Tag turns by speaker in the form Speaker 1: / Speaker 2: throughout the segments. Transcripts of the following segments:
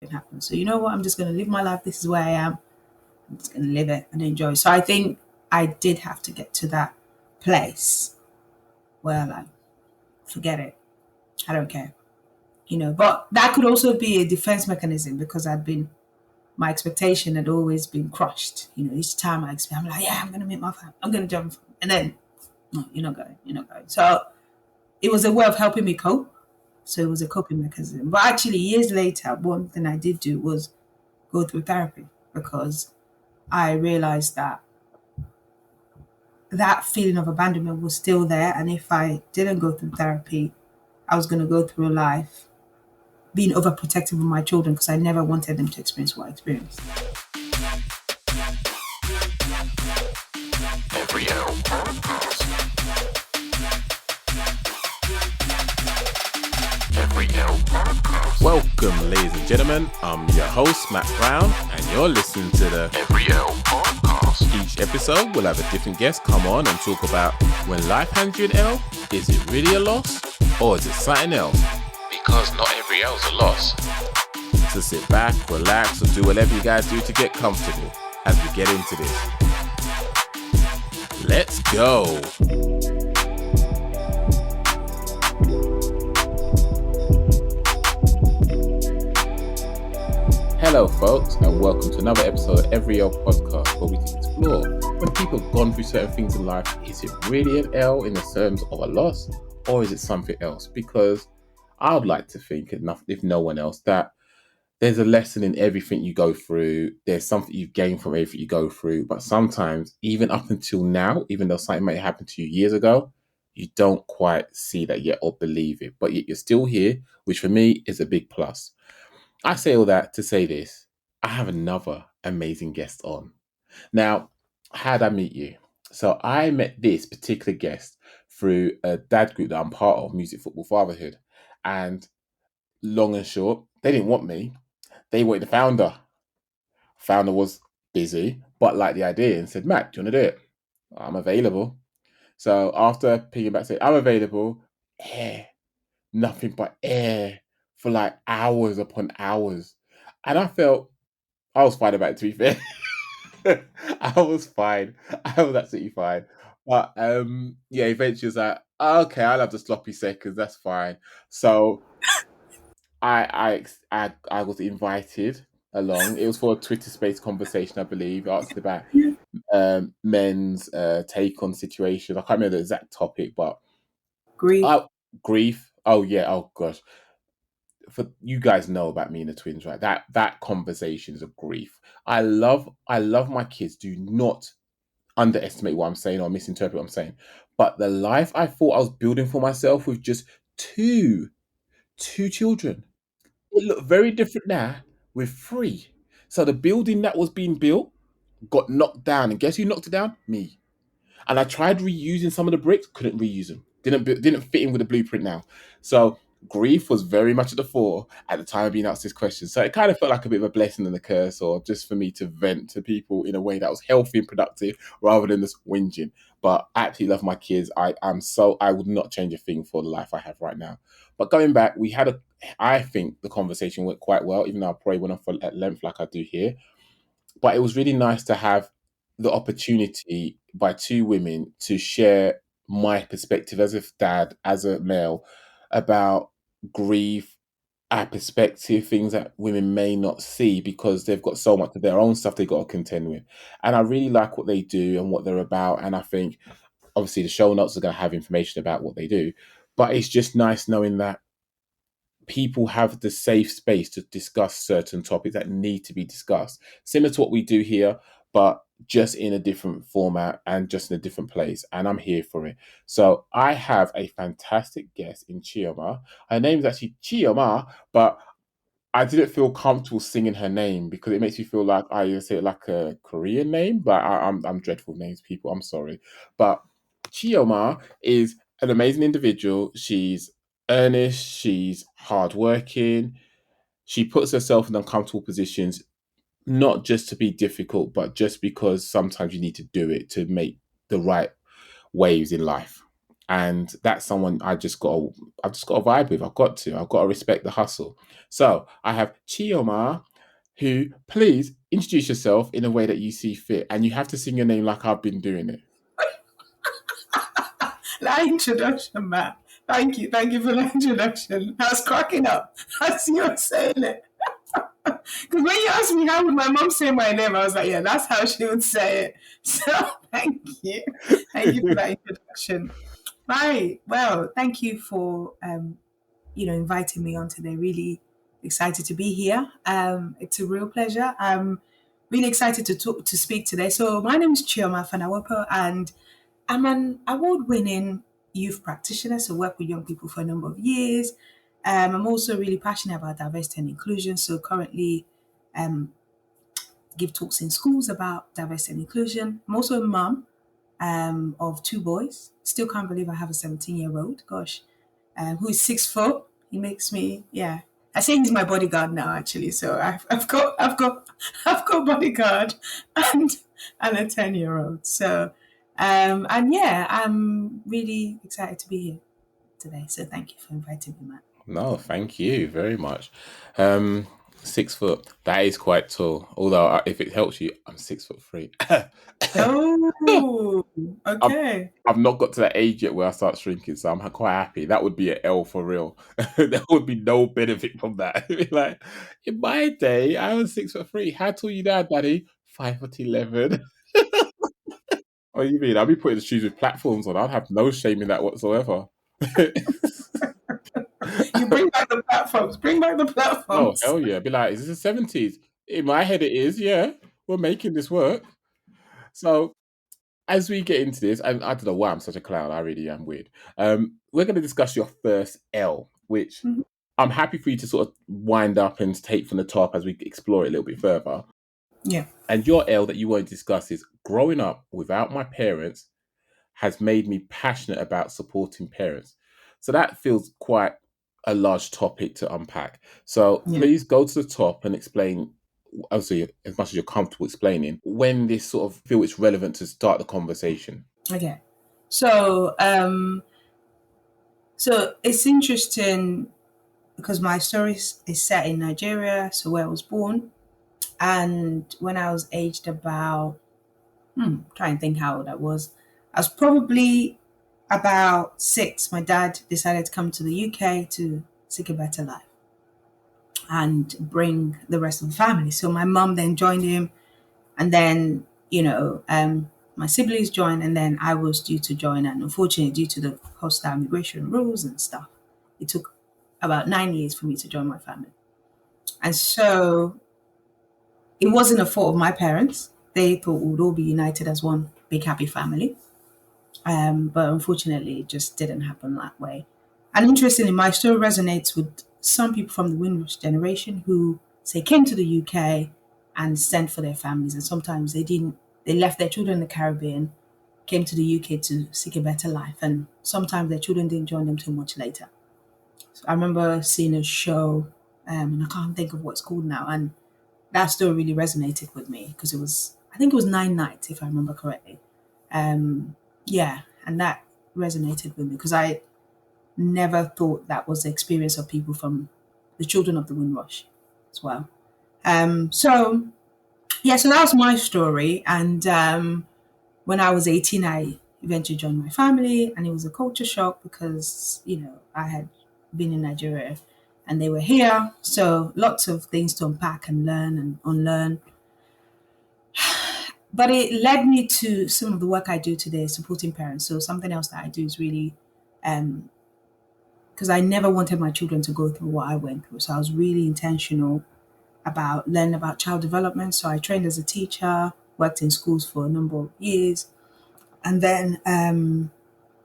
Speaker 1: can happen. So you know what? I'm just going to live my life. This is where I am. I'm just going to live it and enjoy. So I think I did have to get to that place where like, forget it. I don't care. But that could also be a defense mechanism because my expectation had always been crushed. Each time I'm like, yeah, I'm going to meet my family. I'm going to jump. And then, no, you're not going. So it was a way of helping me cope. So it was a coping mechanism. But actually, years later, one thing I did do was go through therapy because I realized that feeling of abandonment was still there. And if I didn't go through therapy, I was going to go through life being overprotective of my children because I never wanted them to experience what I experienced.
Speaker 2: Welcome, ladies and gentlemen. I'm your host, Matt Brown, and you're listening to the Every L Podcast. Each episode, we'll have a different guest come on and talk about when life hands you an L, is it really a loss or is it something else? Because not every L's a loss. So sit back, relax, and do whatever you guys do to get comfortable as we get into this. Let's go. Hello folks, and welcome to another episode of Every L Podcast, where we can explore when people have gone through certain things in life, is it really an L in the terms of a loss, or is it something else? Because I would like to think, if no one else, that there's a lesson in everything you go through. There's something you've gained from everything you go through, but sometimes, even up until now, even though something might have happened to you years ago, you don't quite see that yet or believe it, but yet you're still here, which for me is a big plus. I say all that to say this. I have another amazing guest on. Now, how did I meet you? So I met this particular guest through a dad group that I'm part of, Music Football Fatherhood. And long and short, they didn't want me. They wanted the founder. Founder was busy, but liked the idea and said, Matt, do you want to do it? I'm available. So after picking back, saying, I'm available, nothing but air for like hours upon hours. And I was fine about it, to be fair. I was fine. I was absolutely fine. But eventually it was like, okay, I'll have the sloppy seconds, that's fine. So I was invited along. It was for a Twitter space conversation, I believe. Asked about men's take on situations. I can't remember the exact topic, but
Speaker 1: Grief.
Speaker 2: Grief. Oh yeah. Oh gosh. For you guys know about me and the twins, right? That conversation is of grief. I love my kids. Do not underestimate what I'm saying or misinterpret what I'm saying. But the life I thought I was building for myself with just two children, it looked very different now with three. So the building that was being built got knocked down, and guess who knocked it down? Me. And I tried reusing some of the bricks, couldn't reuse them. Didn't fit in with the blueprint now. So grief was very much at the fore at the time of being asked this question. So it kind of felt like a bit of a blessing and a curse, or just for me to vent to people in a way that was healthy and productive rather than just whinging. But I absolutely love my kids. I would not change a thing for the life I have right now. But going back, I think the conversation went quite well, even though I probably went on at length like I do here. But it was really nice to have the opportunity by two women to share my perspective as a dad, as a male, about grief, our perspective, things that women may not see because they've got so much of their own stuff they've got to contend with. And I really like what they do and what they're about. And I think, obviously, the show notes are going to have information about what they do. But it's just nice knowing that people have the safe space to discuss certain topics that need to be discussed, similar to what we do here, but just in a different format and just in a different place. And I'm here for it. So I have a fantastic guest in Chioma. Her name is actually Chioma, but I didn't feel comfortable singing her name because it makes me feel like I say it like a Korean name, but I'm dreadful with names, people. I'm sorry. But Chioma is an amazing individual. She's earnest, she's hardworking, she puts herself in uncomfortable positions, not just to be difficult, but just because sometimes you need to do it to make the right waves in life. and that's someone I've just got to vibe with. I've got to respect the hustle. So I have Chioma, who, please introduce yourself in a way that you see fit, and you have to sing your name like I've been doing it.
Speaker 1: That introduction, Matt. Thank you for the introduction. I was cracking up as you were saying it. Because when you asked me how would my mom say my name, I was like, yeah, that's how she would say it. So thank you for that introduction. Right. Well, thank you for inviting me on today. Really excited to be here. It's a real pleasure. I'm really excited to speak today. So my name is Chioma Fanawopo, and I'm an award-winning youth practitioner. So work with young people for a number of years. I'm also really passionate about diversity and inclusion. So currently, um, give talks in schools about diversity and inclusion. I'm also a mum of two boys. Still can't believe I have a 17-year-old. Gosh, who is 6 foot. He makes me, yeah. I say he's my bodyguard now, actually. So I've got bodyguard and a 10-year-old. So, and yeah, I'm really excited to be here today. So thank you for inviting me, Matt.
Speaker 2: No, thank you very much. Um, 6 foot. That is quite tall. Although, if it helps you, I'm 6'3".
Speaker 1: Oh,
Speaker 2: I've,
Speaker 1: okay.
Speaker 2: I've not got to that age yet where I start shrinking, so I'm quite happy. That would be an L for real. There would be no benefit from that. It'd be like, in my day, I was 6'3". How tall are you now, Daddy? 5'11". What do you mean? I'll be putting the shoes with platforms on. I'd have no shame in that whatsoever.
Speaker 1: You bring back the platforms. Bring back the
Speaker 2: Oh
Speaker 1: platforms.
Speaker 2: hell yeah! Be like, is this the 70s? In my head, it is. Yeah, we're making this work. So as we get into this, I don't know why I'm such a clown. I really am weird. We're going to discuss your first L, which
Speaker 1: Mhm.
Speaker 2: I'm happy for you to sort of wind up and take from the top as we explore it a little bit further.
Speaker 1: Yeah.
Speaker 2: And your L that you want to discuss is growing up without my parents has made me passionate about supporting parents. So that feels quite a large topic to unpack. So
Speaker 1: Yeah.
Speaker 2: please go to the top and explain, obviously, as much as you're comfortable explaining, when this sort of feel it's relevant to start the conversation.
Speaker 1: Okay. So, so it's interesting because my story is set in Nigeria, so where I was born. And when I was aged about, try and think how old I was. I was probably about 6. My dad decided to come to the UK to seek a better life and bring the rest of the family. So my mum then joined him, and then my siblings joined, and then I was due to join. And unfortunately, due to the hostile immigration rules and stuff, it took about 9 years for me to join my family. And so it wasn't a fault of my parents. They thought we would all be united as one big happy family. But unfortunately, it just didn't happen that way. And interestingly, my story resonates with some people from the Windrush generation who say came to the UK and sent for their families, and sometimes they didn't. They left their children in the Caribbean, came to the UK to seek a better life, and sometimes their children didn't join them till much later. So I remember seeing a show, and I can't think of what it's called now, and that story really resonated with me because it was, I think it was 9 nights, if I remember correctly. Yeah, and that resonated with me because I never thought that was the experience of people from the children of the Windrush as well. So yeah, so that was my story. And when I was 18, I eventually joined my family, and it was a culture shock because I had been in Nigeria and they were here, so lots of things to unpack and learn and unlearn. But it led me to some of the work I do today, supporting parents. So something else that I do is really um, because I never wanted my children to go through what I went through. So I was really intentional about learning about child development. So I trained as a teacher, worked in schools for a number of years, and then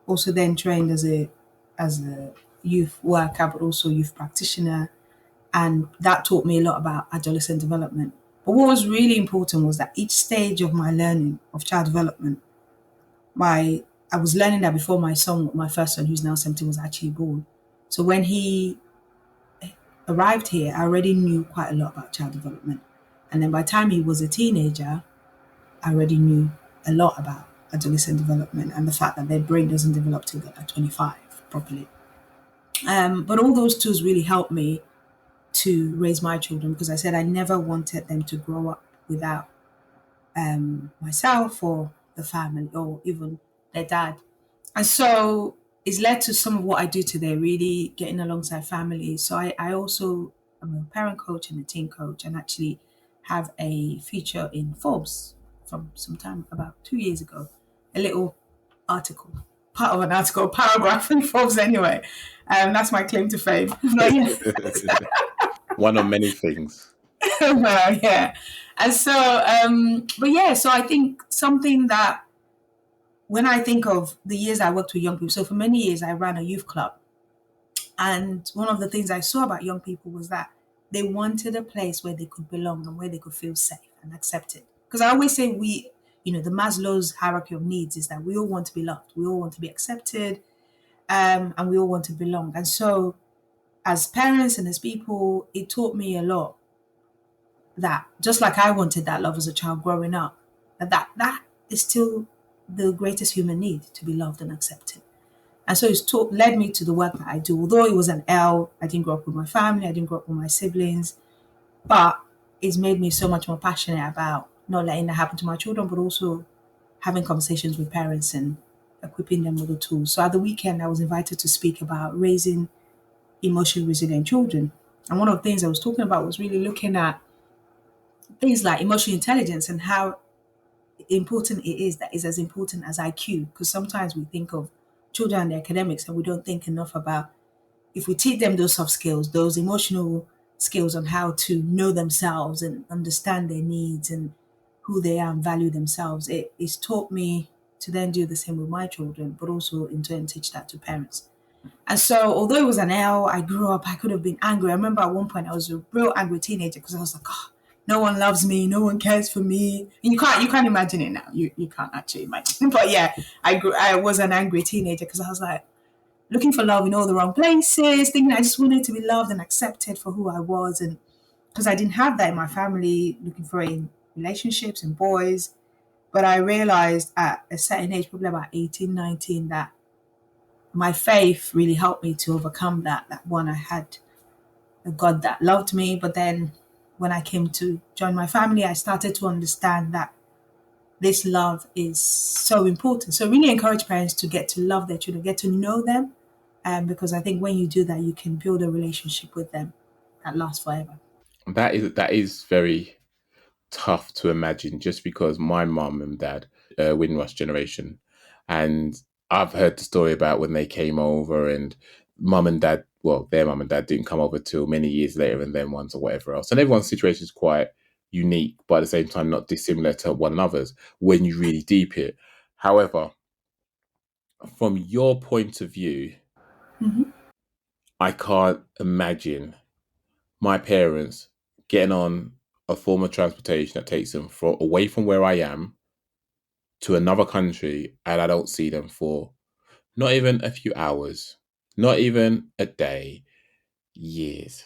Speaker 1: also then trained as a youth worker, but also youth practitioner, and that taught me a lot about adolescent development. But what was really important was that each stage of my learning of child development, my I was learning that before my first son, who's now 17, was actually born. So when he arrived here, I already knew quite a lot about child development. And then by the time he was a teenager, I already knew a lot about adolescent development and the fact that their brain doesn't develop till they're like 25 properly. But all those tools really helped me to raise my children because I said I never wanted them to grow up without myself or the family or even their dad. And so it's led to some of what I do today, really getting alongside family. So I also am a parent coach and a teen coach and actually have a feature in Forbes from some time about 2 years ago, a little article, part of an article, paragraph in Forbes anyway. That's my claim to fame. But yeah.
Speaker 2: One of many things.
Speaker 1: Well, yeah. And so, but yeah, so I think something that when I think of the years I worked with young people, so for many years I ran a youth club. And one of the things I saw about young people was that they wanted a place where they could belong and where they could feel safe and accepted. Because I always say the Maslow's hierarchy of needs is that we all want to be loved, we all want to be accepted, and we all want to belong. And so, as parents and as people, it taught me a lot that just like I wanted that love as a child growing up, that is still the greatest human need to be loved and accepted. And so led me to the work that I do. Although it was an L, I didn't grow up with my family, I didn't grow up with my siblings, but it's made me so much more passionate about not letting that happen to my children, but also having conversations with parents and equipping them with the tools. So at the weekend, I was invited to speak about raising emotionally resilient children. And one of the things I was talking about was really looking at things like emotional intelligence and how important it is that is as important as IQ. Because sometimes we think of children and their academics and we don't think enough about if we teach them those soft skills, those emotional skills on how to know themselves and understand their needs and who they are and value themselves. It's taught me to then do the same with my children, but also in turn teach that to parents. And so, although it was an L, I grew up, I could have been angry. I remember at one point I was a real angry teenager because I was like, oh, no one loves me, no one cares for me. And you can't imagine it now. You can't actually imagine. But yeah, I was an angry teenager because I was like looking for love in all the wrong places, thinking I just wanted to be loved and accepted for who I was. And because I didn't have that in my family, looking for it in relationships and boys. But I realized at a certain age, probably about 18, 19, that my faith really helped me to overcome that. That one, I had a God that loved me. But then when I came to join my family, I started to understand that this love is so important. So really encourage parents to get to love their children, get to know them. Because I think when you do that, you can build a relationship with them that lasts forever.
Speaker 2: That is very tough to imagine just because my mum and dad, Windrush generation, and I've heard the story about when they came over and mum and dad, well, their mum and dad didn't come over till many years later and then ones or whatever else. And everyone's situation is quite unique, but at the same time not dissimilar to one another's when you really deep it. However, from your point of view,
Speaker 1: Hmm.
Speaker 2: I can't imagine my parents getting on a form of transportation that takes them away from where I am to another country and I don't see them for not even a few hours, not even a day, years.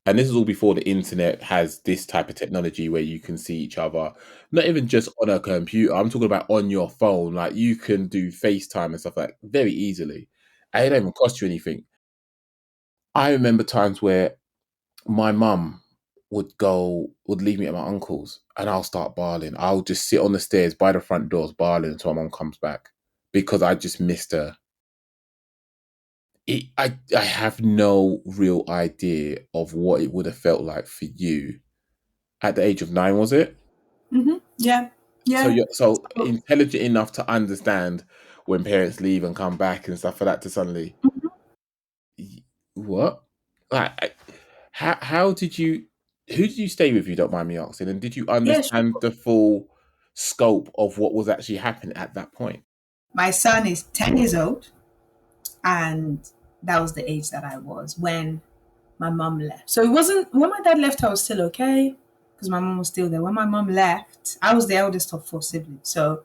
Speaker 2: And this is all before the internet has this type of technology where you can see each other, not even just on a computer. I'm talking about on your phone. Like you can do FaceTime and stuff like very easily. And it don't even cost you anything. I remember times where my mum would leave me at my uncle's and I'll start bawling. I'll just sit on the stairs by the front doors bawling until my mum comes back because I just missed her. I have no real idea of what it would have felt like for you at the age of 9, was it?
Speaker 1: Yeah,
Speaker 2: So
Speaker 1: yeah.
Speaker 2: you're so
Speaker 1: So,
Speaker 2: intelligent enough to understand when parents leave and come back and stuff like that to suddenly what? Like, how did you? Who did you stay with? If you don't mind me asking, and did you
Speaker 1: yeah,
Speaker 2: understand
Speaker 1: sure.
Speaker 2: the full scope of what was actually happening at that point?
Speaker 1: My son is 10 years old, and that was the age that I was when my mom left. So it wasn't when my dad left, I was still okay because my mom was still there. When my mom left, I was the eldest of four siblings, so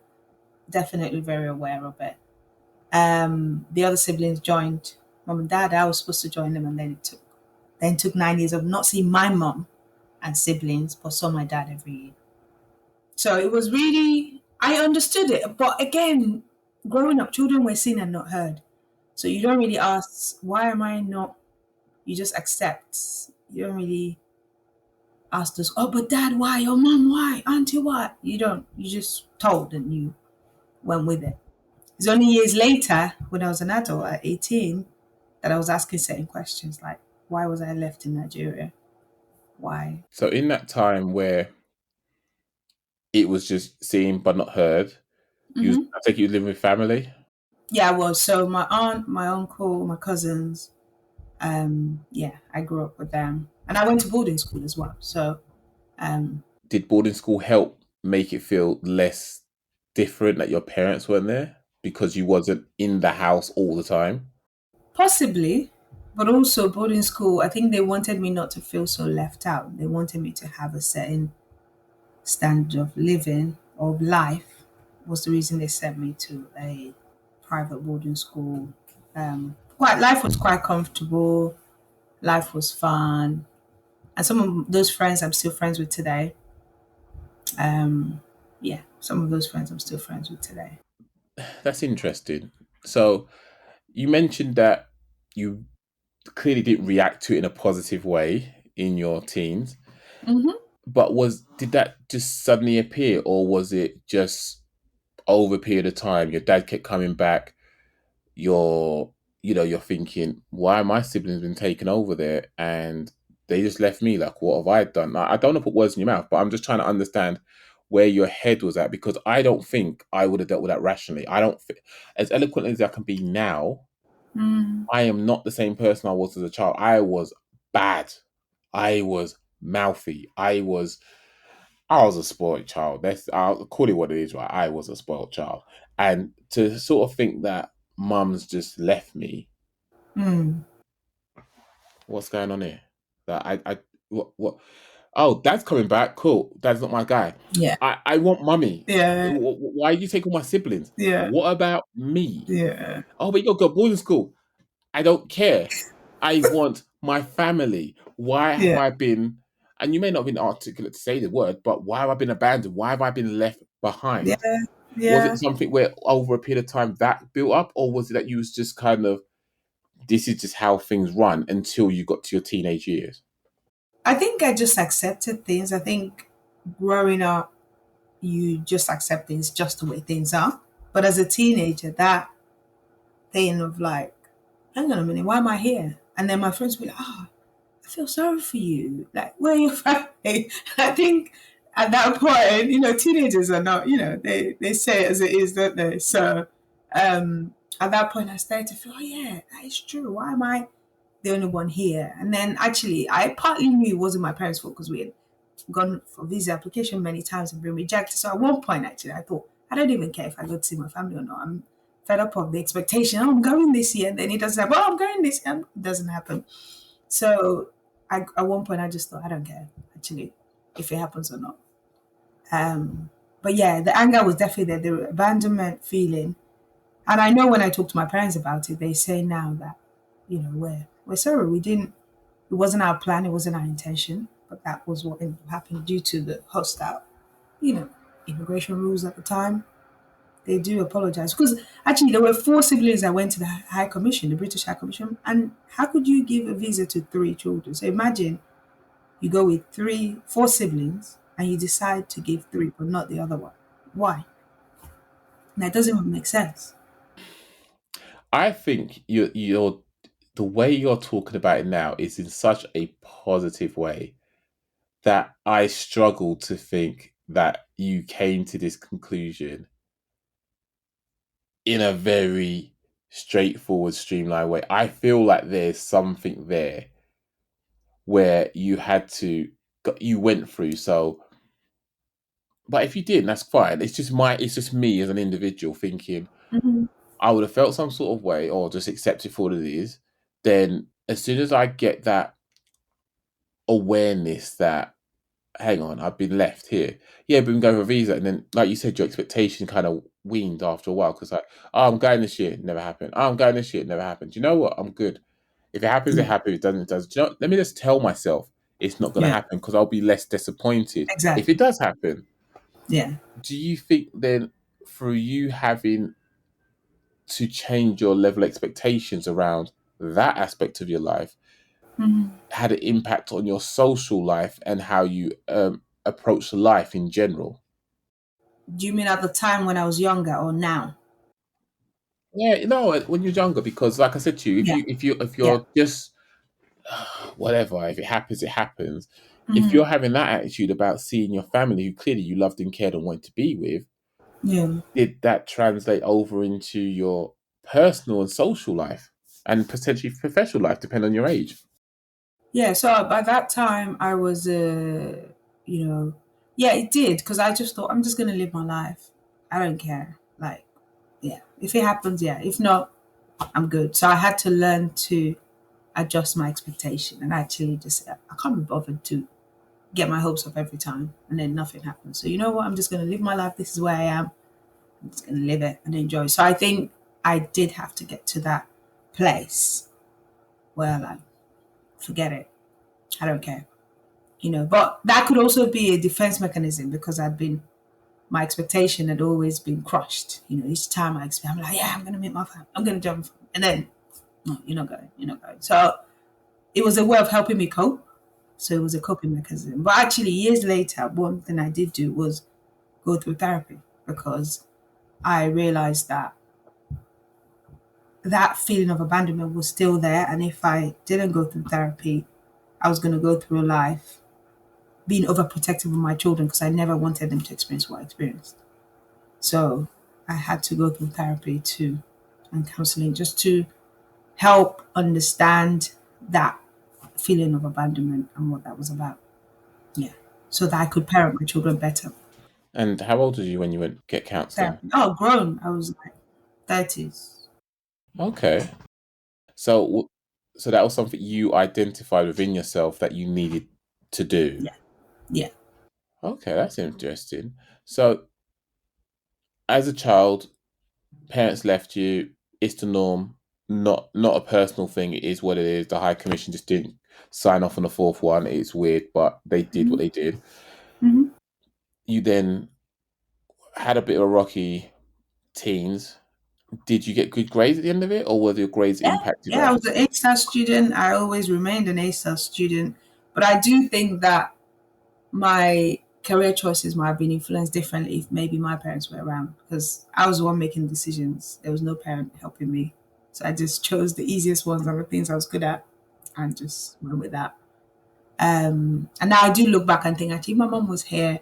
Speaker 1: definitely very aware of it. The other siblings joined mom and dad. I was supposed to join them, and then it took 9 years of not seeing my mom and siblings, but saw my dad every year. So it was really I understood it, but again, growing up, children were seen and not heard. So you don't really ask, why am I not? You just accept. You don't really ask this, oh, but dad, why? Oh, mom, why? Auntie, why? You don't. You just told and you went with it. It's only years later, when I was an adult at 18, that I was asking certain questions like, why was I left in Nigeria? Why?
Speaker 2: So in that time where it was just seen but not heard,
Speaker 1: Hmm.
Speaker 2: I take it you living with family.
Speaker 1: Yeah, I was. So my aunt, my uncle, my cousins, yeah, I grew up with them. And I went to boarding school as well. So um,
Speaker 2: Did boarding school help make it feel less different that your parents weren't there because you wasn't in the house all the time?
Speaker 1: possibly, but also boarding school, I think they wanted me not to feel so left out. They wanted me to have a certain standard of living or of life, was the reason they sent me to a private boarding school. Quite life was quite comfortable, life was fun. And some of those friends I'm still friends with today. Yeah, some of those friends I'm still friends with today.
Speaker 2: That's interesting. So you mentioned that you clearly didn't react to it in a positive way in your teens,
Speaker 1: Hmm.
Speaker 2: but was did that just suddenly appear, or was it just over a period of time? Your dad kept coming back. You're, you're thinking, why are my siblings been taken over there, and they just left me? Like, what have I done? I don't want to put words in your mouth, but I'm just trying to understand where your head was at, because I don't think I would have dealt with that rationally. I don't, as eloquent as I can be now,
Speaker 1: Mm,
Speaker 2: I am not the same person I was as a child. I was bad. I was mouthy. I was a spoiled child. I'll call it what it is, right? I was a spoiled child. And to sort of think that mum's just left me,
Speaker 1: mm,
Speaker 2: what's going on here? That what? Oh, dad's coming back. Cool. Dad's not my guy.
Speaker 1: yeah,
Speaker 2: I want mummy.
Speaker 1: yeah,
Speaker 2: Why do you take all my siblings?
Speaker 1: yeah,
Speaker 2: What about me?
Speaker 1: yeah,
Speaker 2: Oh, but you got to go boarding school. I don't care. I want my family. Why have
Speaker 1: yeah,
Speaker 2: I been, and you may not have been articulate to say the word, but why have I been abandoned? Why have I been left
Speaker 1: yeah,
Speaker 2: behind? Was
Speaker 1: yeah.
Speaker 2: it something where over a period of time that built up, or was it that you was just kind of, this is just how things run until you got to your teenage years?
Speaker 1: I think I just accepted things. I think growing up, you just accept things just the way things are. But as a teenager, that thing of like, hang on a minute, why am I here? And then my friends will be like, oh, I feel sorry for you. Like, where are your family? I think at that point, teenagers are not, they say it as it is, don't they? So at that point, I started to feel, oh, yeah, that is true. Why am I the only one here? And then actually, I partly knew it wasn't my parents' fault because we had gone for visa application many times and been rejected. So at one point, actually, I thought, I don't even care if I go to see my family or not. I'm fed up of the expectation. Oh, I'm going this year. And then it doesn't happen. Oh, I'm going this year. It doesn't happen. So at one point, I just thought, I don't care, actually, if it happens or not. Um, but yeah, the anger was definitely there, the abandonment feeling. And I know when I talk to my parents about it, they say now that, we're sorry. We didn't, it wasn't our plan, it wasn't our intention, but that was what ended up happening due to the hostile, you know, immigration rules at the time. They do apologize because actually there were four siblings that went to the High Commission, the British High Commission, and how could you give a visa to three children? So imagine you go with four siblings, and you decide to give three, but not the other one. Why? That doesn't even make sense.
Speaker 2: I think you're the way you're talking about it now is in such a positive way that I struggle to think that you came to this conclusion in a very straightforward, streamlined way. I feel like there's something there where you went through. So, but if you didn't, that's fine. It's just me as an individual thinking
Speaker 1: Hmm.
Speaker 2: I would have felt some sort of way or just accept it for what it is. Then as soon as I get that awareness that, hang on, I've been left here. Yeah, but I'm going for a visa. And then, like you said, your expectation kind of weaned after a while because, like, oh, I'm going this year, never happened. Oh, I'm going this year, never happened. Do you know what? I'm good. If it happens, it
Speaker 1: Yeah,
Speaker 2: happens. If it doesn't, it doesn't. Do you know, let me just tell myself it's not going to
Speaker 1: yeah,
Speaker 2: happen because I'll be less disappointed if
Speaker 1: exactly.
Speaker 2: it does happen.
Speaker 1: Yeah.
Speaker 2: Do you think then, through you having to change your level of expectations around that aspect of your life,
Speaker 1: Mhm.
Speaker 2: had an impact on your social life and how you approach life in general?
Speaker 1: Do you mean at the time when I was younger or now?
Speaker 2: Yeah, you know, when you're younger, because like I said to you,
Speaker 1: Yeah.
Speaker 2: if
Speaker 1: Yeah.
Speaker 2: you're just whatever, if it happens, it happens. If
Speaker 1: Mhm.
Speaker 2: you're having that attitude about seeing your family, who clearly you loved and cared and wanted to be with,
Speaker 1: Yeah.
Speaker 2: did that translate over into your personal and social life and potentially professional life, depending on your age?
Speaker 1: Yeah. So by that time, I was, you know, yeah, it did because I just thought I'm just gonna live my life. I don't care. Like, yeah, if it happens, yeah. If not, I'm good. So I had to learn to adjust my expectation and actually just I can't be bothered to get my hopes up every time and then nothing happens. So you know what? I'm just gonna live my life. This is where I am. I'm just gonna live it and enjoy. So I think I did have to get to that place where like forget it. I don't care. But that could also be a defense mechanism because my expectation had always been crushed. Each time I expect, I'm like, yeah, I'm gonna meet my family. I'm gonna jump, and then no, you're not going. You're not going. So it was a way of helping me cope. So it was a coping mechanism. But actually, years later, one thing I did do was go through therapy because I realized that that feeling of abandonment was still there. And if I didn't go through therapy, I was going to go through life being overprotective of my children because I never wanted them to experience what I experienced. So I had to go through therapy too and counseling just to help understand that feeling of abandonment and what that was about. Yeah. So that I could parent my children better.
Speaker 2: And how old were you when you went get counselling?
Speaker 1: Therapy. Oh, grown. I was like 30s.
Speaker 2: Okay. So, so that was something you identified within yourself that you needed to do.
Speaker 1: Yeah. Yeah.
Speaker 2: Okay, that's interesting. So, as a child, parents left you. It's the norm. Not a personal thing. It is what it is. The High Commission just didn't sign off on the fourth one. It's weird, but they did what
Speaker 1: Hmm.
Speaker 2: they did.
Speaker 1: Hmm.
Speaker 2: You then had a bit of a rocky teens. Did you get good grades at the end of it, or were your grades
Speaker 1: Yeah.
Speaker 2: impacted
Speaker 1: Yeah. I
Speaker 2: by?
Speaker 1: was an A-star student. I always remained an A-star student. But I do think that my career choices might have been influenced differently if maybe my parents were around because I was the one making decisions. There was no parent helping me. So I just chose the easiest ones and the things I was good at and just went with that. And now I do look back and think, actually, my mom was here.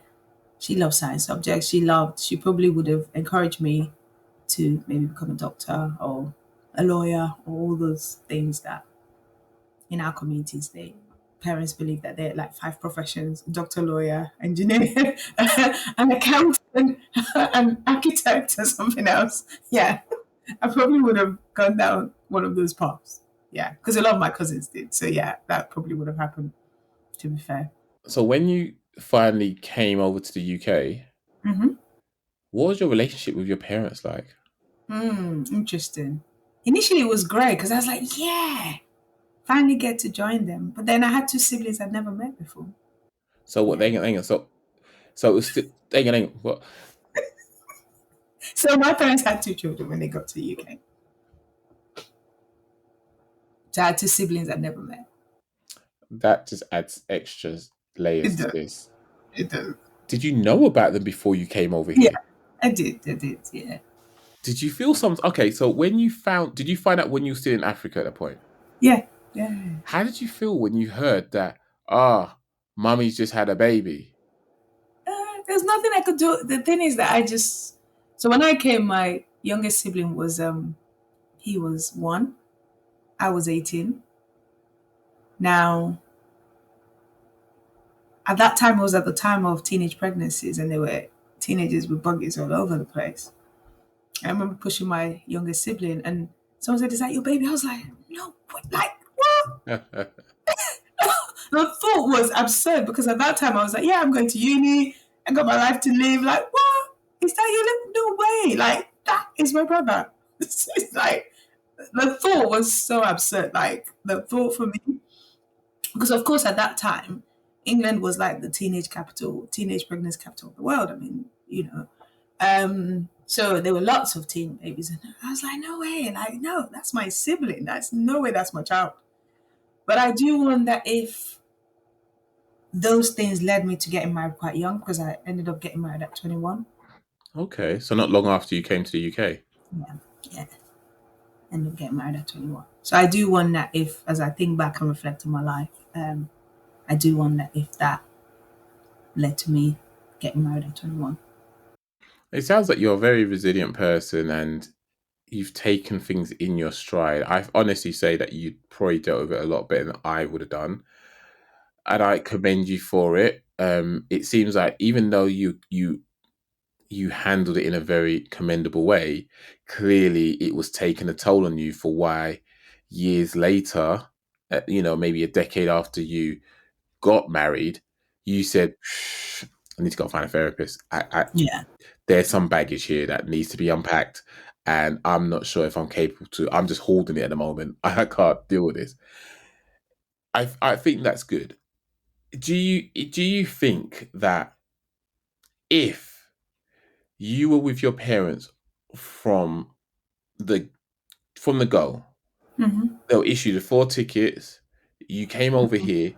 Speaker 1: She loved science subjects. She probably would have encouraged me to maybe become a doctor or a lawyer or all those things that in our communities they parents believe that they're like five professions: doctor, lawyer, engineer, an accountant, an architect, or something else. Yeah, I probably would have gone down one of those paths. Yeah, because a lot of my cousins did. So yeah, that probably would have happened. To be fair.
Speaker 2: So when you finally came over to the UK,
Speaker 1: Mm-hmm.
Speaker 2: what was your relationship with your parents like?
Speaker 1: Interesting. Initially, it was great because I was like, yeah, finally get to join them. But then I had two siblings I'd never met before.
Speaker 2: So what?
Speaker 1: Yeah.
Speaker 2: Hang on. So it was still hang on. What?
Speaker 1: So my parents had two children when they got to the UK. So I had two siblings I'd never met.
Speaker 2: That just adds extra layers
Speaker 1: It
Speaker 2: to
Speaker 1: does.
Speaker 2: this.
Speaker 1: It does.
Speaker 2: Did you know about them before you came over
Speaker 1: Yeah,
Speaker 2: here?
Speaker 1: I did. I did. Yeah.
Speaker 2: Did you feel some? Okay, so when you found, did you find out when you were still in Africa at that point?
Speaker 1: Yeah. Yeah.
Speaker 2: How did you feel when you heard that? Ah, mummy's just had a baby.
Speaker 1: There's nothing I could do. The thing is that so when I came, my youngest sibling was he was 1. I was 18. Now at that time it was at the time of teenage pregnancies and there were teenagers with buggies all over the place. I remember pushing my youngest sibling and someone said, "Is that your baby?" I was like, "No, what? Like what?" The thought was absurd because at that time I was like, "Yeah, I'm going to uni. I got my life to live." Like, what? Is that your life? No way. Like, that is my brother. It's like, the thought was so absurd. Like, the thought for me, because of course at that time, England was like the teenage pregnancy capital of the world. I mean, you know. So there were lots of teen babies, and I was like, no way, like, no, that's my sibling. That's no way, that's my child. But I do wonder if those things led me to getting married quite young because I ended up getting married at 21.
Speaker 2: Okay, so not long after you came to the UK.
Speaker 1: Yeah, yeah, ended up getting married at 21. So I do wonder if, as I think back and reflect on my life, I do wonder if that led to me getting married at 21.
Speaker 2: It sounds like you're a very resilient person and you've taken things in your stride. I honestly say that you probably dealt with it a lot better than I would have done, and I commend you for it. It seems like even though you handled it in a very commendable way, clearly it was taking a toll on you for why years later, maybe a decade after you got married, you said, I need to go find a therapist.
Speaker 1: Yeah,
Speaker 2: There's some baggage here that needs to be unpacked. And I'm not sure if I'm capable to. I'm just holding it at the moment. I can't deal with this. I think that's good. Do you think that if you were with your parents from the from the go,
Speaker 1: hmm
Speaker 2: they'll issue the 4 tickets, you came over here,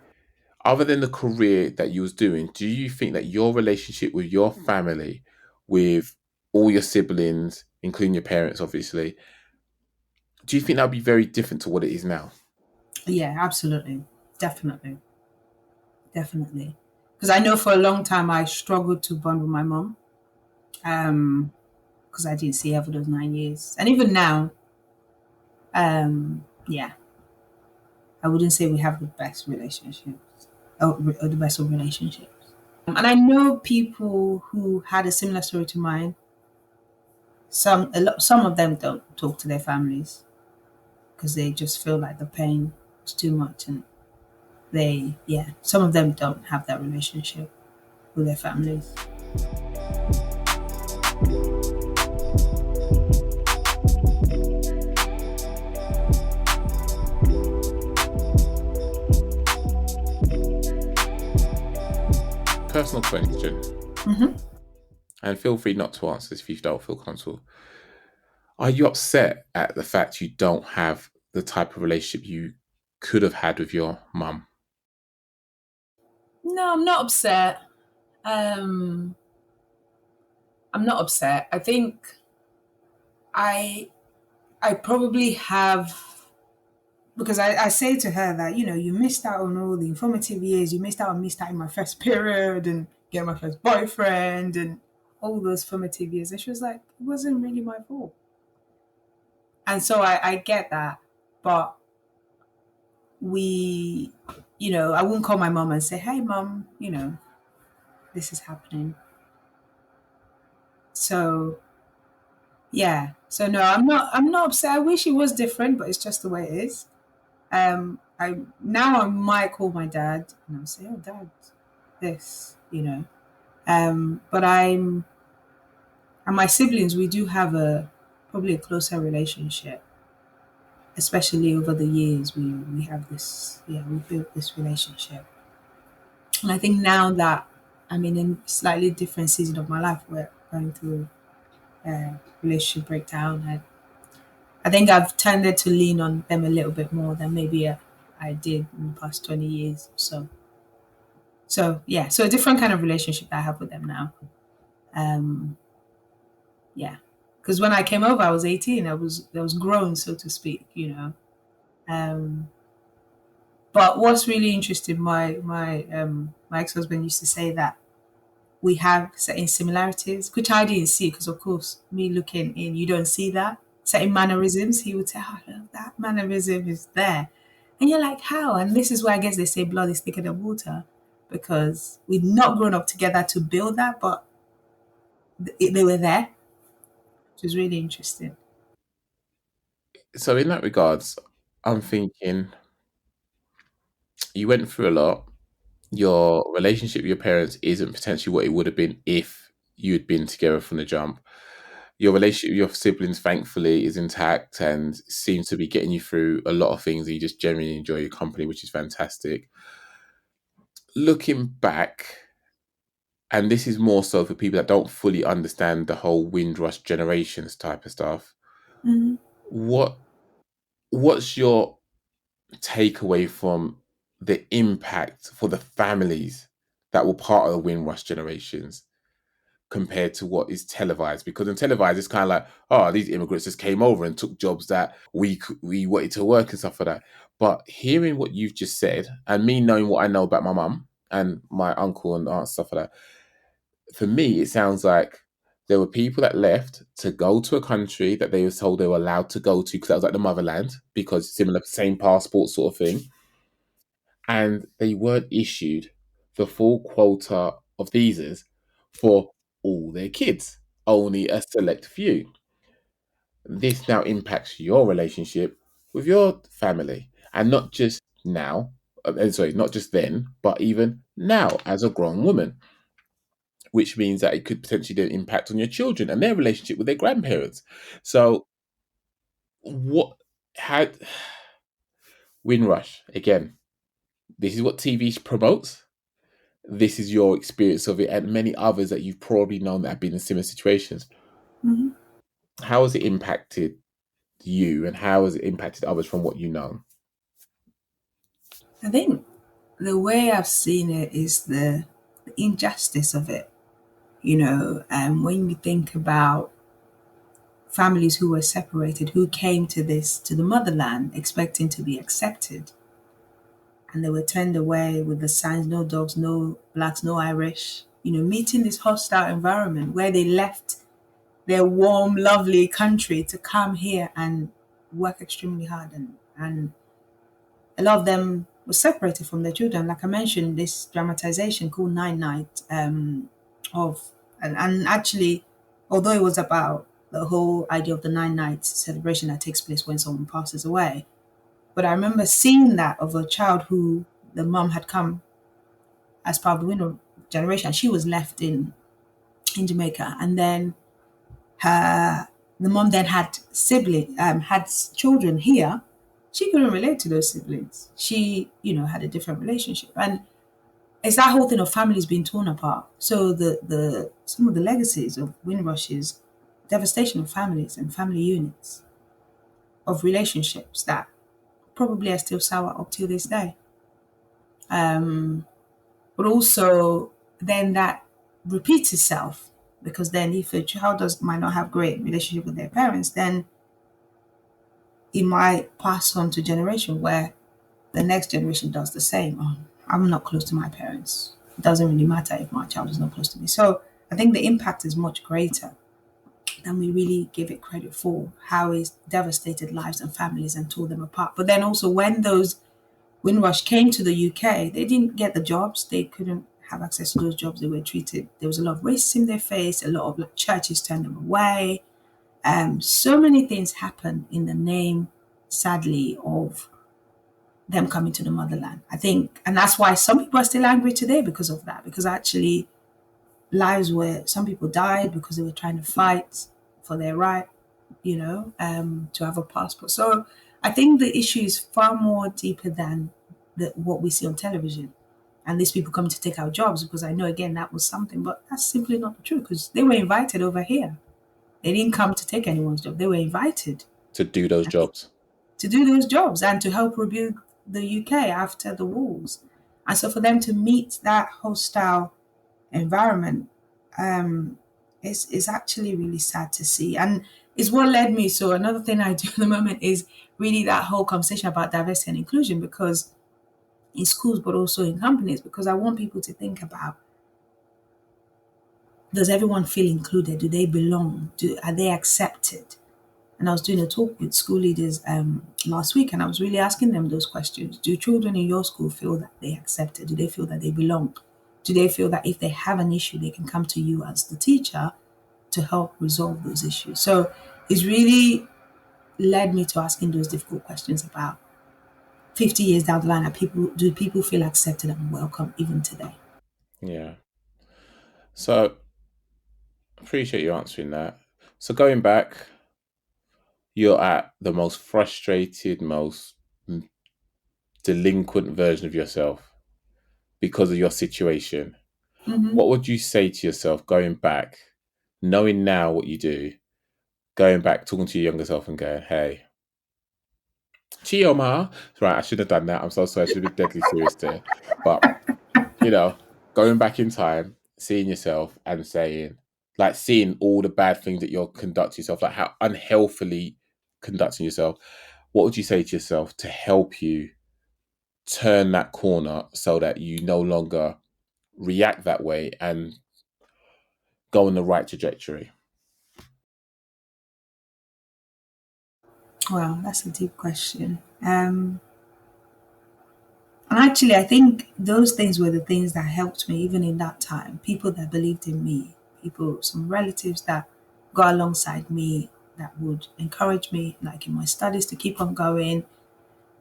Speaker 2: other than the career that you was doing, do you think that your relationship with your family, with all your siblings, including your parents, obviously, do you think that would be very different to what it is now?
Speaker 1: yeah, absolutely, definitely, definitely. Because I know for a long time I struggled to bond with my mom. Because I didn't see her for those 9 years, and even now, yeah, I wouldn't say we have the best relationships or the best of relationships. And I know people who had a similar story to mine. Some of them don't talk to their families because they just feel like the pain is too much, and some of them don't have that relationship with their families.
Speaker 2: Personal question,
Speaker 1: hmm
Speaker 2: and feel free not to answer this if you don't feel comfortable. Are you upset at the fact you don't have the type of relationship you could have had with your mum?
Speaker 1: No, I'm not upset. Um, I'm not upset. I think I I probably have because I say to her that you missed out on all the informative years. You missed out on me starting my first period and getting my first boyfriend and all those formative years. And she was like, it wasn't really my fault. And so I get that, but we, I wouldn't call my mom and say, hey, mom, this is happening. So yeah, so no, I'm not upset. I wish it was different, but it's just the way it is. I might call my dad and I'll say, "Oh, dad, this," But and my siblings, we do have a probably a closer relationship, especially over the years. We have this, yeah, we built this relationship, and I think now that I'm in a slightly different season of my life, we're going through a relationship breakdown. I think I've tended to lean on them a little bit more than maybe I did in the past 20 years or so. So yeah, so a different kind of relationship that I have with them now. Um, yeah, because when I came over, I was 18. I was grown, so to speak. Um, but what's really interesting, my ex husband used to say that we have certain similarities, which I didn't see because, of course, me looking in, you don't see that certain mannerisms. He would say, "Oh, look, that mannerism is there," and you're like, "How?" And this is where I guess they say blood is thicker than water, because we've not grown up together to build that, but they were there, which is really interesting.
Speaker 2: So in that regards, I'm thinking you went through a lot. Your relationship with your parents isn't potentially what it would have been if you had been together from the jump. Your relationship with your siblings, thankfully, is intact and seems to be getting you through a lot of things. And you just genuinely enjoy your company, which is fantastic. Looking back, and this is more so for people that don't fully understand the whole Windrush generations type of stuff.
Speaker 1: Mhm.
Speaker 2: What what's your takeaway from the impact for the families that were part of the Windrush generations compared to what is televised? Because in televised, it's kind of like, oh, these immigrants just came over and took jobs that we wanted to work and stuff like that. But hearing what you've just said, and me knowing what I know about my mum and my uncle and aunt stuff like that, for me, it sounds like there were people that left to go to a country that they were told they were allowed to go to because that was like the motherland, because similar, same passport sort of thing, and they weren't issued the full quota of visas for all their kids, only a select few. This now impacts your relationship with your family, and not just now, sorry, not just then, but even now as a grown woman, which means that it could potentially then impact on your children and their relationship with their grandparents. So, what had Windrush again? This is what TV promotes. This is your experience of it, and many others that you've probably known that have been in similar situations.
Speaker 1: Mhm.
Speaker 2: How has it impacted you, and how has it impacted others from what you know?
Speaker 1: I think the way I've seen it is the injustice of it. When you think about families who were separated, who came to the motherland expecting to be accepted, and they were turned away with the signs, no dogs, no blacks, no Irish, meeting this hostile environment where they left their warm, lovely country to come here and work extremely hard. And a lot of them were separated from their children. Like I mentioned, this dramatization called Nine Night of, and actually, although it was about the whole idea of the nine nights celebration that takes place when someone passes away, but I remember seeing that of a child who the mom had come as part of the winter generation. She was left in Jamaica, and then her the mom then had children here. She couldn't relate to those siblings. She, had a different relationship, and it's that whole thing of families being torn apart. So the some of the legacies of Windrush's devastation of families and family units, of relationships that probably are still sour up till this day. But also then that repeats itself, because then if a child might not have great relationship with their parents, then it might pass on to generation where the next generation does the same. Oh, I'm not close to my parents. It doesn't really matter if my child is not close to me. So I think the impact is much greater than we really give it credit for. How it's devastated lives and families and tore them apart. But then also when those Windrush came to the UK, they didn't get the jobs. They couldn't have access to those jobs. They were treated. There was a lot of racism they faced. A lot of churches turned them away. So many things happen in the name, sadly, of them coming to the motherland. I think, and that's why some people are still angry today because of that. Because actually, lives where some people died because they were trying to fight for their right, to have a passport. So I think the issue is far more deeper than what we see on television. And these people coming to take our jobs, because I know again that was something, but that's simply not the truth, because they were invited over here. They didn't come to take anyone's job. They were invited
Speaker 2: To do those jobs.
Speaker 1: to do those jobs and to help rebuild the UK after the wars. And so for them to meet that hostile environment is actually really sad to see. And it's what led me. So another thing I do at the moment is really that whole conversation about diversity and inclusion, because in schools but also in companies, because I want people to think about, does everyone feel included? Do they belong? Are they accepted? And I was doing a talk with school leaders last week, and I was really asking them those questions. Do children in your school feel that they're accepted? Do they feel that they belong? Do they feel that if they have an issue, they can come to you as the teacher to help resolve those issues? So it's really led me to asking those difficult questions about 50 years down the line, do people feel accepted and welcome even today?
Speaker 2: Yeah. So appreciate you answering that. So going back, you're at the most frustrated, most delinquent version of yourself because of your situation.
Speaker 1: Hmm.
Speaker 2: What would you say to yourself going back, knowing now what you do, going back, talking to your younger self and going, hey, Chioma. Right, I should have done that. I'm so sorry. I should have been deadly serious there. But, you know, going back in time, seeing yourself and saying, like, seeing all the bad things that you're conducting yourself, like how unhealthily conducting yourself, what would you say to yourself to help you turn that corner so that you no longer react that way and go in the right trajectory?
Speaker 1: Well, that's a deep question. And actually, I think those things were the things that helped me even in that time. People that believed in me, people, some relatives that got alongside me that would encourage me, like in my studies, to keep on going.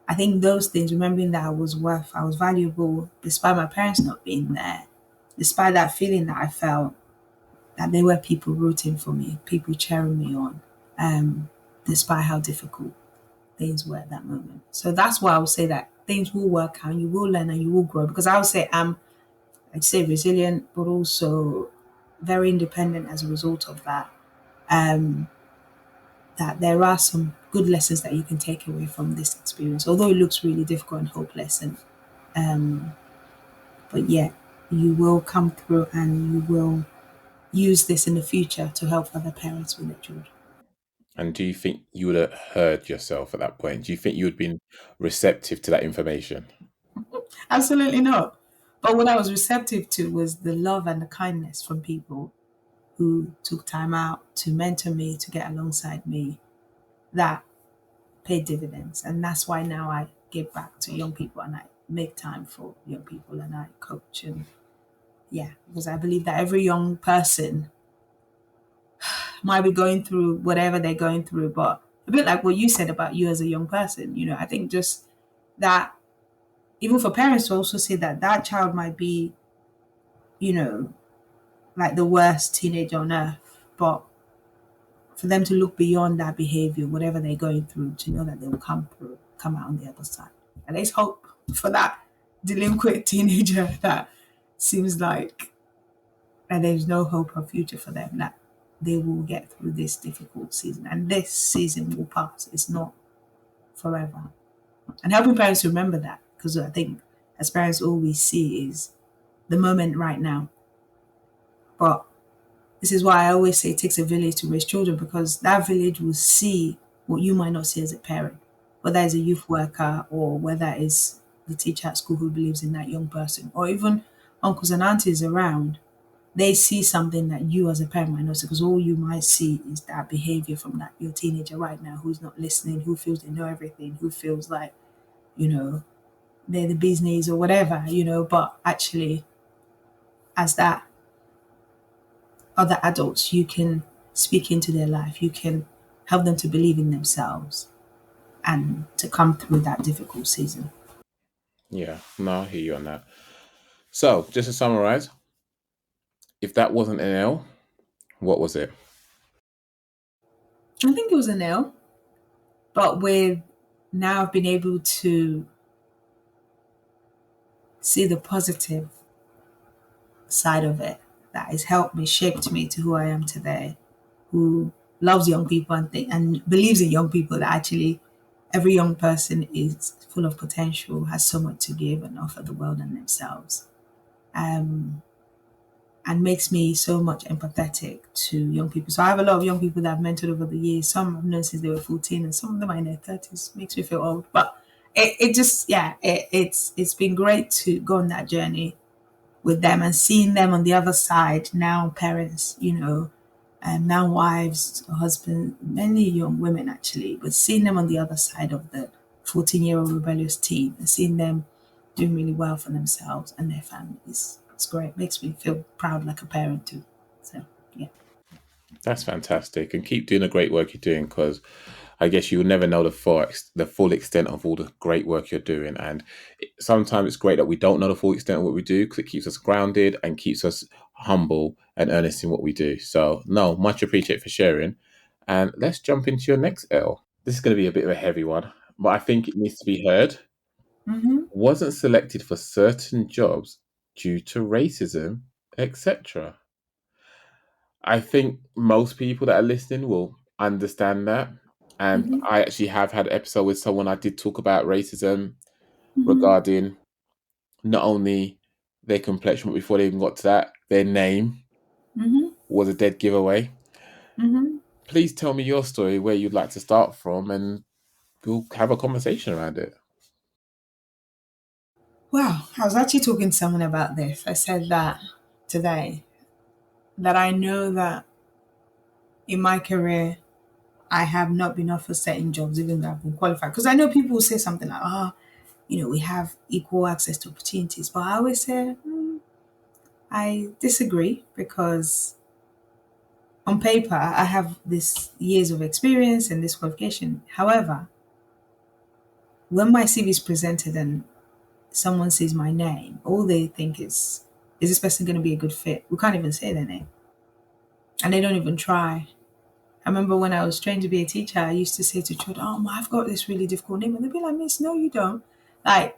Speaker 1: I think those things, remembering that I was valuable, despite my parents not being there, despite that feeling that I felt, that there were people rooting for me, people cheering me on, despite how difficult things were at that moment. So that's why I would say that things will work out, you will learn and you will grow. Because I would say I'd say resilient, but also very independent as a result of that. Um, that there are some good lessons that you can take away from this experience, although it looks really difficult and hopeless. And but yeah, you will come through and you will use this in the future to help other parents with their children.
Speaker 2: And do you think you would have heard yourself at that point? Do you think you would have been receptive to that information?
Speaker 1: Absolutely not. But what I was receptive to was the love and the kindness from people who took time out to mentor me, to get alongside me, that paid dividends. And that's why now I give back to young people and I make time for young people and I coach. And yeah, because I believe that every young person might be going through whatever they're going through, but a bit like what you said about you as a young person, I think just that, even for parents to also say that that child might be, you know, like the worst teenager on earth, but for them to look beyond that behavior, whatever they're going through, to know that they will come through, come out on the other side. And there's hope for that delinquent teenager that seems like that there's no hope or future for them, that they will get through this difficult season. And this season will pass. It's not forever. And helping parents to remember that, because I think as parents, all we see is the moment right now. But this is why I always say it takes a village to raise children, because that village will see what you might not see as a parent, whether it's a youth worker or whether it's the teacher at school who believes in that young person, or even uncles and aunties around. They see something that you as a parent might not see, because all you might see is that behavior from that your teenager right now who's not listening, who feels they know everything, who feels like, you know, they're the business or whatever, but actually as that other adults, you can speak into their life. You can help them to believe in themselves and to come through that difficult season.
Speaker 2: Yeah, no, I hear you on that. So, just to summarize, if that wasn't an L, what was it?
Speaker 1: I think it was a no, but with now I've been able to see the positive side of it that has helped me, shaped me to who I am today, who loves young people and believes in young people, that actually every young person is full of potential, has so much to give and offer the world and themselves. Um, and makes me so much empathetic to young people. So I have a lot of young people that I've mentored over the years. Some I've known since they were 14 and some of them are in their 30s. Makes me feel old. But it just, yeah, it's been great to go on that journey with them and seeing them on the other side, now parents, and now wives, husbands, many young women actually, but seeing them on the other side of the 14-year-old rebellious teen and seeing them doing really well for themselves and their families. It's great. Makes me feel proud like a parent too. So yeah.
Speaker 2: That's fantastic, and keep doing the great work you're doing because I guess you'll never know the full extent of all the great work you're doing. And sometimes it's great that we don't know the full extent of what we do because it keeps us grounded and keeps us humble and earnest in what we do. So, no, much appreciated for sharing. And let's jump into your next L. This is going to be a bit of a heavy one, but I think it needs to be heard.
Speaker 1: Hmm.
Speaker 2: Wasn't selected for certain jobs due to racism. etc. I think most people that are listening will understand that. And
Speaker 1: Mm-hmm.
Speaker 2: I actually have had an episode with someone I did talk about racism
Speaker 1: Mm-hmm.
Speaker 2: regarding not only their complexion, but before they even got to that, their name
Speaker 1: Mm-hmm.
Speaker 2: was a dead giveaway.
Speaker 1: Mm-hmm.
Speaker 2: Please tell me your story, where you'd like to start from, and we'll have a conversation around it.
Speaker 1: Wow, I was actually talking to someone about this. I said that today, that I know that in my career, I have not been offered certain jobs, even though I've been qualified. Because I know people will say something like, oh, we have equal access to opportunities. But I always say, I disagree because on paper, I have this years of experience and this qualification. However, when my CV is presented and someone sees my name, all they think is this person going to be a good fit? We can't even say their name. And they don't even try. I remember when I was trained to be a teacher, I used to say to children, oh, I've got this really difficult name. And they'd be like, Miss, no, you don't. Like,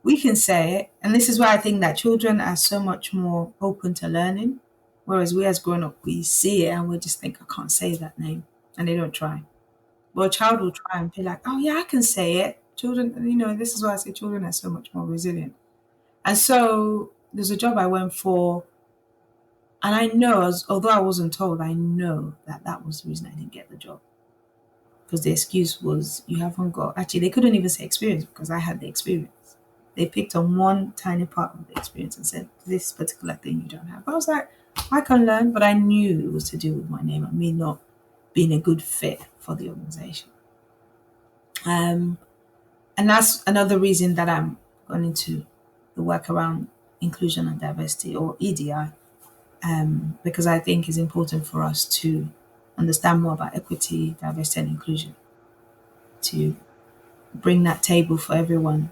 Speaker 1: we can say it. And this is why I think that children are so much more open to learning. Whereas we as grown up, we see it and we just think, I can't say that name. And they don't try. But a child will try and be like, oh, yeah, I can say it. Children, this is why I say children are so much more resilient. And so there's a job I went for. And I know, although I wasn't told, I know that that was the reason I didn't get the job. Because the excuse was, you haven't got, actually, they couldn't even say experience because I had the experience. They picked on one tiny part of the experience and said, this particular thing you don't have. I was like, I can learn, but I knew it was to do with my name and me not being a good fit for the organization. Um, and that's another reason that I'm going into the work around inclusion and diversity, or EDI, because I think it's important for us to understand more about equity, diversity, and inclusion, to bring that table for everyone,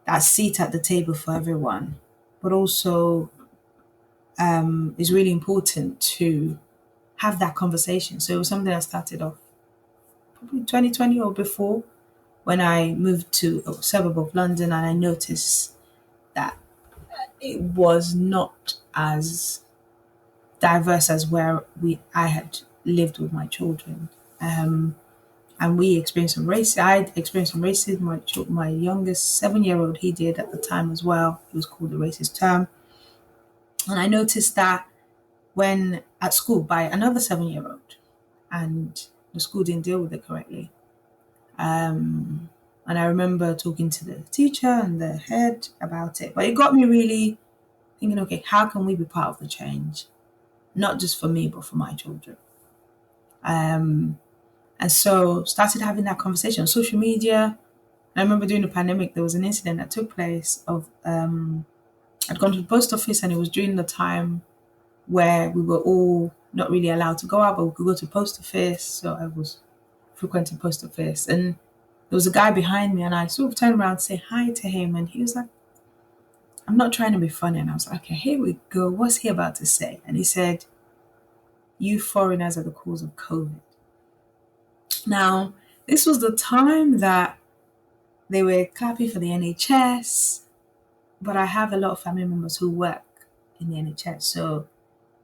Speaker 1: that seat at the table for everyone. But also, it's really important to have that conversation. So it was something that started off probably 2020 or before, when I moved to a suburb of London, and I noticed that it was not as diverse as where I had lived with my children. And we experienced some racism. I experienced some racism. My youngest 7-year-old, he did at the time as well. It was called a racist term. And I noticed that when at school by another 7-year-old, and the school didn't deal with it correctly. And I remember talking to the teacher and the head about it. But it got me really thinking, okay, how can we be part of the change? Not just for me, but for my children. Um, and so started having that conversation on social media. I remember during the pandemic, there was an incident that took place of I'd gone to the post office, and it was during the time where we were all not really allowed to go out, but we could go to post office. So I was frequenting post office, and there was a guy behind me, and I sort of turned around to say hi to him, and he was like, I'm not trying to be funny. And I was like, okay, here we go. What's he about to say? And he said, you foreigners are the cause of COVID. Now, this was the time that they were clapping for the NHS, but I have a lot of family members who work in the NHS. So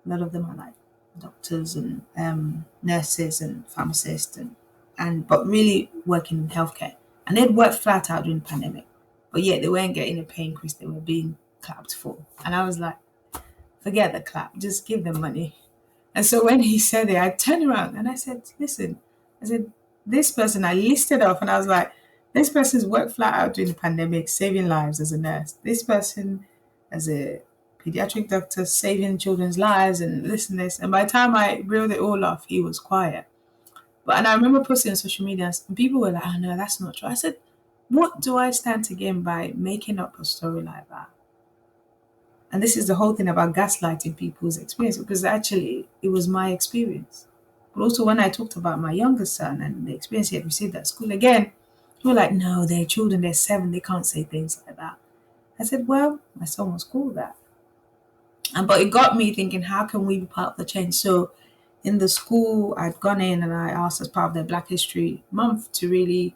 Speaker 1: a lot of them are like doctors and nurses and pharmacists, and but really working in healthcare. And they'd worked flat out during the pandemic, but yet they weren't getting a pay increase. They were being clapped for. And I was like, forget the clap, just give them money. And so when he said it, I turned around and I said, listen, I said, this person, I listed off, and I was like, this person's worked flat out during the pandemic, saving lives as a nurse. This person, as a pediatric doctor, saving children's lives, and this and this. And by the time I reeled it all off, he was quiet. But and I remember posting on social media, and people were like, oh no, that's not true. I said, what do I stand to gain by making up a story like that? And this is the whole thing about gaslighting people's experience, because actually it was my experience. But also when I talked about my youngest son and the experience he had received at school, again, people were like, no, they're children, they're 7, they can't say things like that. I said, well, my son was called that. And but it got me thinking, how can we be part of the change? So in the school, I'd gone in and I asked as part of their Black History Month to really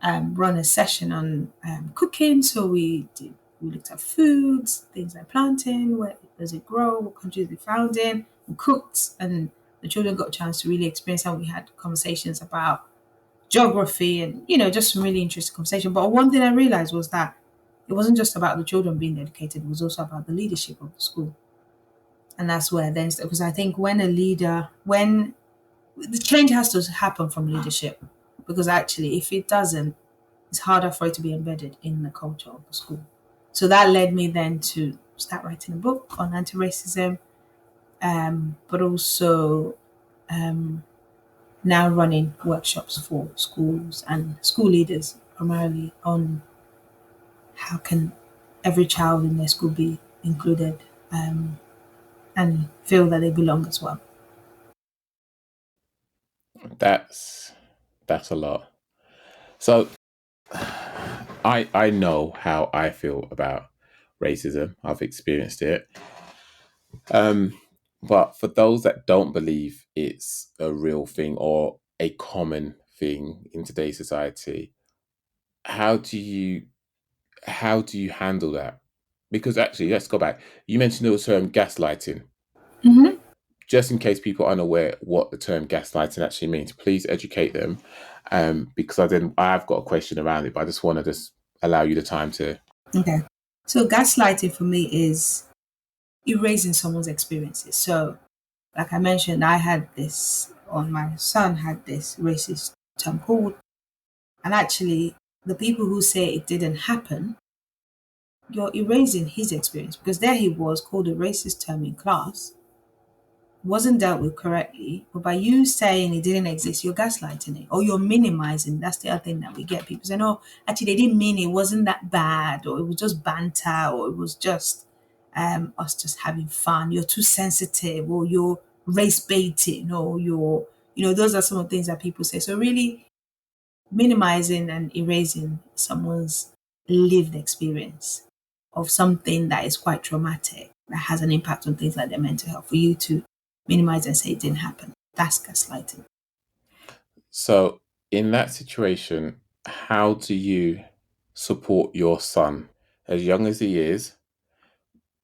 Speaker 1: run a session on cooking. So we did We looked at foods, things like planting, where does it grow, what countries it found in. We cooked, and the children got a chance to really experience how we had conversations about geography and, just some really interesting conversation. But one thing I realized was that it wasn't just about the children being educated, it was also about the leadership of the school. And that's where then, because I think when the change has to happen from leadership, because actually, if it doesn't, it's harder for it to be embedded in the culture of the school. So that led me then to start writing a book on anti racism, but also um, now running workshops for schools and school leaders primarily on how can every child in their school be included, and feel that they belong as well.
Speaker 2: That's that's a lot. So I know how I feel about racism. I've experienced it. Um, but for those that don't believe it's a real thing or a common thing in today's society, how do you how do you handle that? Because actually, let's go back. You mentioned the term gaslighting.
Speaker 1: Hmm.
Speaker 2: Just in case people are unaware what the term gaslighting actually means, please educate them. Because I've got a question around it, but I just want to just allow you the time to.
Speaker 1: Okay. So gaslighting for me is erasing someone's experiences. So, like I mentioned, I had this, or my son had this racist term called, and actually, the people who say it didn't happen, you're erasing his experience because there he was called a racist term in class, wasn't dealt with correctly, but by you saying it didn't exist, you're gaslighting it or you're minimizing. That's the other thing that we get. People say, no, actually, they didn't mean it wasn't that bad, or it was just banter, or it was just us just having fun. You're too sensitive, or you're race baiting, or those are some of the things that people say. So, really, minimizing and erasing someone's lived experience of something that is quite traumatic, that has an impact on things like their mental health, for you to minimize and say it didn't happen. That's gaslighting.
Speaker 2: So, in that situation, how do you support your son? As young as he is,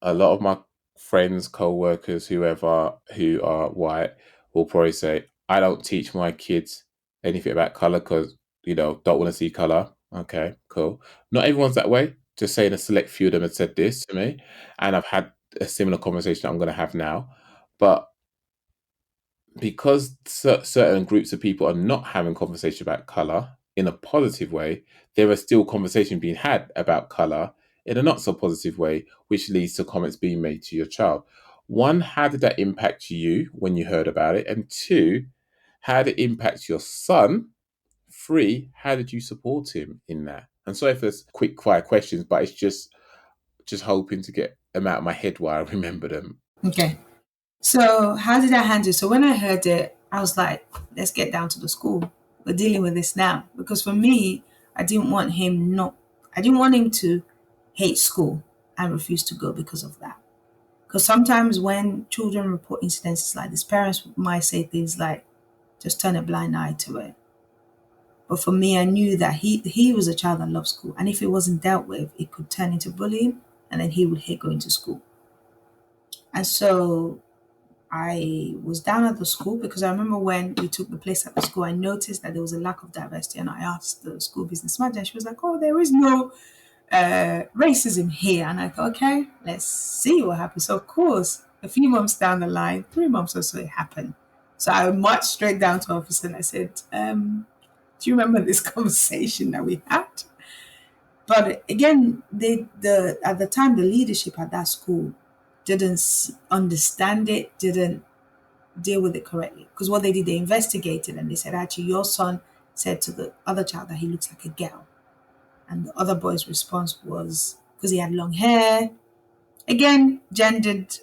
Speaker 2: a lot of my friends, co-workers, whoever who are white will probably say, I don't teach my kids anything about color because don't want to see color. Okay, cool. Not everyone's that way. Just saying a select few of them had said this to me, and I've had a similar conversation I'm going to have now. But because certain groups of people are not having conversation about color in a positive way, there are still conversation being had about color in a not so positive way, which leads to comments being made to your child. One, how did that impact you when you heard about it? And two, how did it impact your son? Three, how did you support him in that? And sorry for this quick fire questions, but it's just hoping to get them out of my head while I remember them.
Speaker 1: Okay. So how did I handle it? So when I heard it, I was like, let's get down to the school. We're dealing with this now. Because for me, I didn't want him to hate school and refuse to go because of that. Because sometimes when children report incidences like this, parents might say things like, just turn a blind eye to it. But for me, I knew that he was a child that loved school. And if it wasn't dealt with, it could turn into bullying, and then he would hate going to school. And so I was down at the school because I remember when we took the place at the school, I noticed that there was a lack of diversity. And I asked the school business manager, and she was like, oh, there is no racism here. And I thought, okay, let's see what happens. So, of course, a few months down the line, 3 months or so, it happened. So I marched straight down to office and I said, do you remember this conversation that we had? But again, the at the time, the leadership at that school didn't understand it, didn't deal with it correctly. Because what they did, they investigated and they said, actually, your son said to the other child that he looks like a girl. And the other boy's response was because he had long hair. Again, gendered,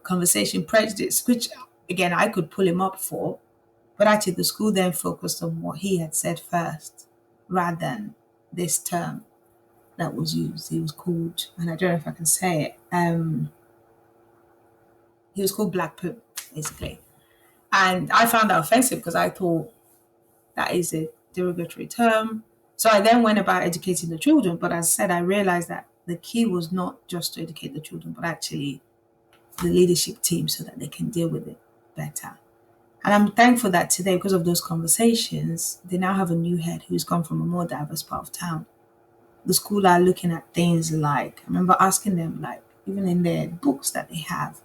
Speaker 1: conversation, prejudice, which again, I could pull him up for. But actually, the school then focused on what he had said first rather than this term that was used. He was called, and I don't know if I can say it, he was called Black Poo, basically. And I found that offensive because I thought that is a derogatory term. So I then went about educating the children. But as I said, I realized that the key was not just to educate the children, but actually the leadership team so that they can deal with it better. And I'm thankful that today, because of those conversations, they now have a new head who's come from a more diverse part of town. The school are looking at things like, I remember asking them, like, even in their books that they have,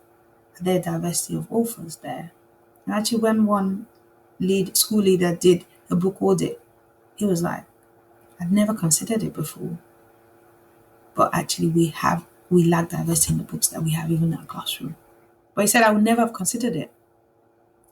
Speaker 1: are there diversity of authors there? And actually, when one school leader did a book audit, he was like, I've never considered it before, but actually we lack diversity in the books that we have even in our classroom. But he said I would never have considered it.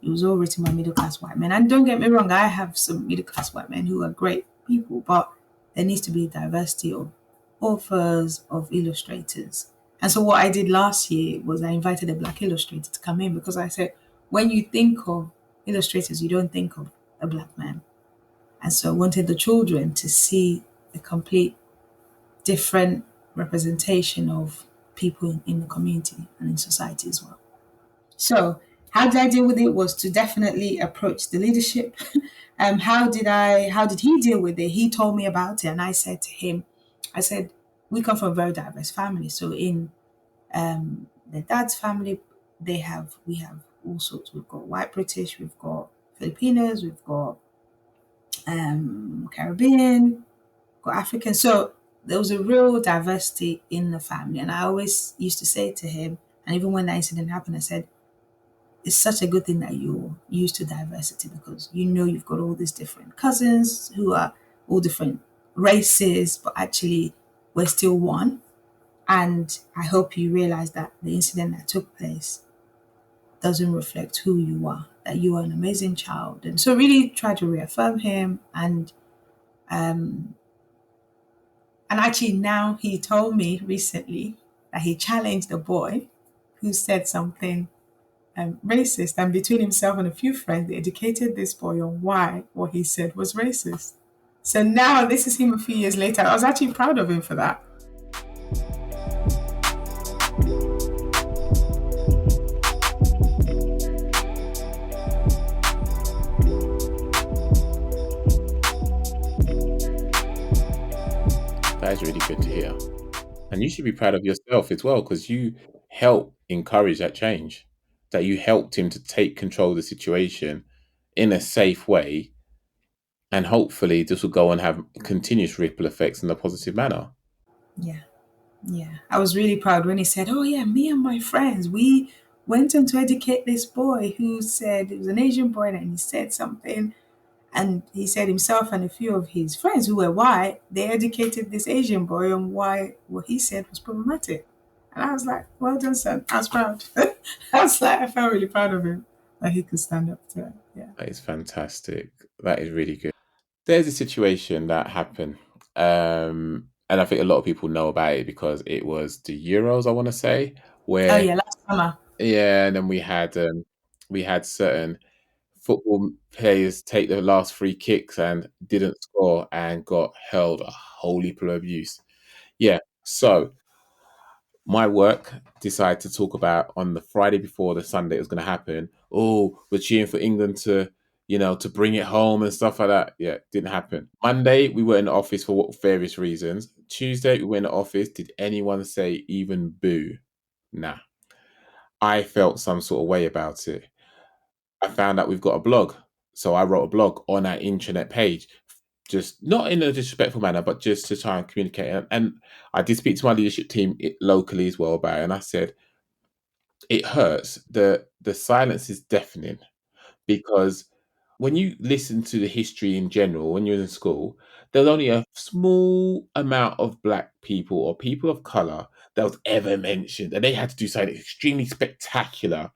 Speaker 1: It was all written by middle class white men. And don't get me wrong, I have some middle class white men who are great people, but there needs to be a diversity of authors, of illustrators. And so what I did last year was I invited a black illustrator to come in because I said, when you think of illustrators, you don't think of a black man. And so I wanted the children to see a complete different representation of people in the community and in society as well. So how did I deal with it was to definitely approach the leadership. How did he deal with it? He told me about it and I said to him, I said, we come from a very diverse family. So in the dad's family, we have all sorts. We've got white British, we've got Filipinos, we've got Caribbean, got African. So there was a real diversity in the family. And I always used to say to him, and even when that incident happened, I said, it's such a good thing that you're used to diversity because you know you've got all these different cousins who are all different races, but actually we're still one. And I hope you realize that the incident that took place doesn't reflect who you are, that you are an amazing child. And so really try to reaffirm him um and actually now he told me recently that he challenged a boy who said something racist, and between himself and a few friends, they educated this boy on why what he said was racist. So now this is him a few years later. I was actually proud of him for that.
Speaker 2: That is really good to hear. And you should be proud of yourself as well because you helped encourage that change, that you helped him to take control of the situation in a safe way. And hopefully, this will go and have continuous ripple effects in a positive manner.
Speaker 1: Yeah, yeah. I was really proud when he said, "Oh yeah, me and my friends, we went in to educate this boy who said it was an Asian boy, and he said something." And he said himself and a few of his friends who were white, they educated this Asian boy on why what he said was problematic. And I was like, well done, son. I was proud. I was like, I felt really proud of him that he could stand up to it. Yeah.
Speaker 2: That is fantastic. That is really good. There's a situation that happened, and I think a lot of people know about it because it was the Euros, I want to say,
Speaker 1: Oh,
Speaker 2: where
Speaker 1: yeah, last summer.
Speaker 2: yeah, and then we had certain football players take the last free kicks and didn't score and got held a whole heap of abuse. Yeah, so my work decided to talk about on the Friday before the Sunday it was going to happen. Oh, we're cheering for England to, to bring it home and stuff like that. Yeah, didn't happen. Monday we were in the office for various reasons. Tuesday we were in the office. Did anyone say even boo? Nah. I felt some sort of way about it. I found out we've got a blog. So I wrote a blog on our intranet page, just not in a disrespectful manner, but just to try and communicate. And I did speak to my leadership team locally as well about it. And I said, it hurts. The silence is deafening because when you listen to the history in general, when you're in school, there's only a small amount of black people or people of color that was ever mentioned. And they had to do something extremely spectacular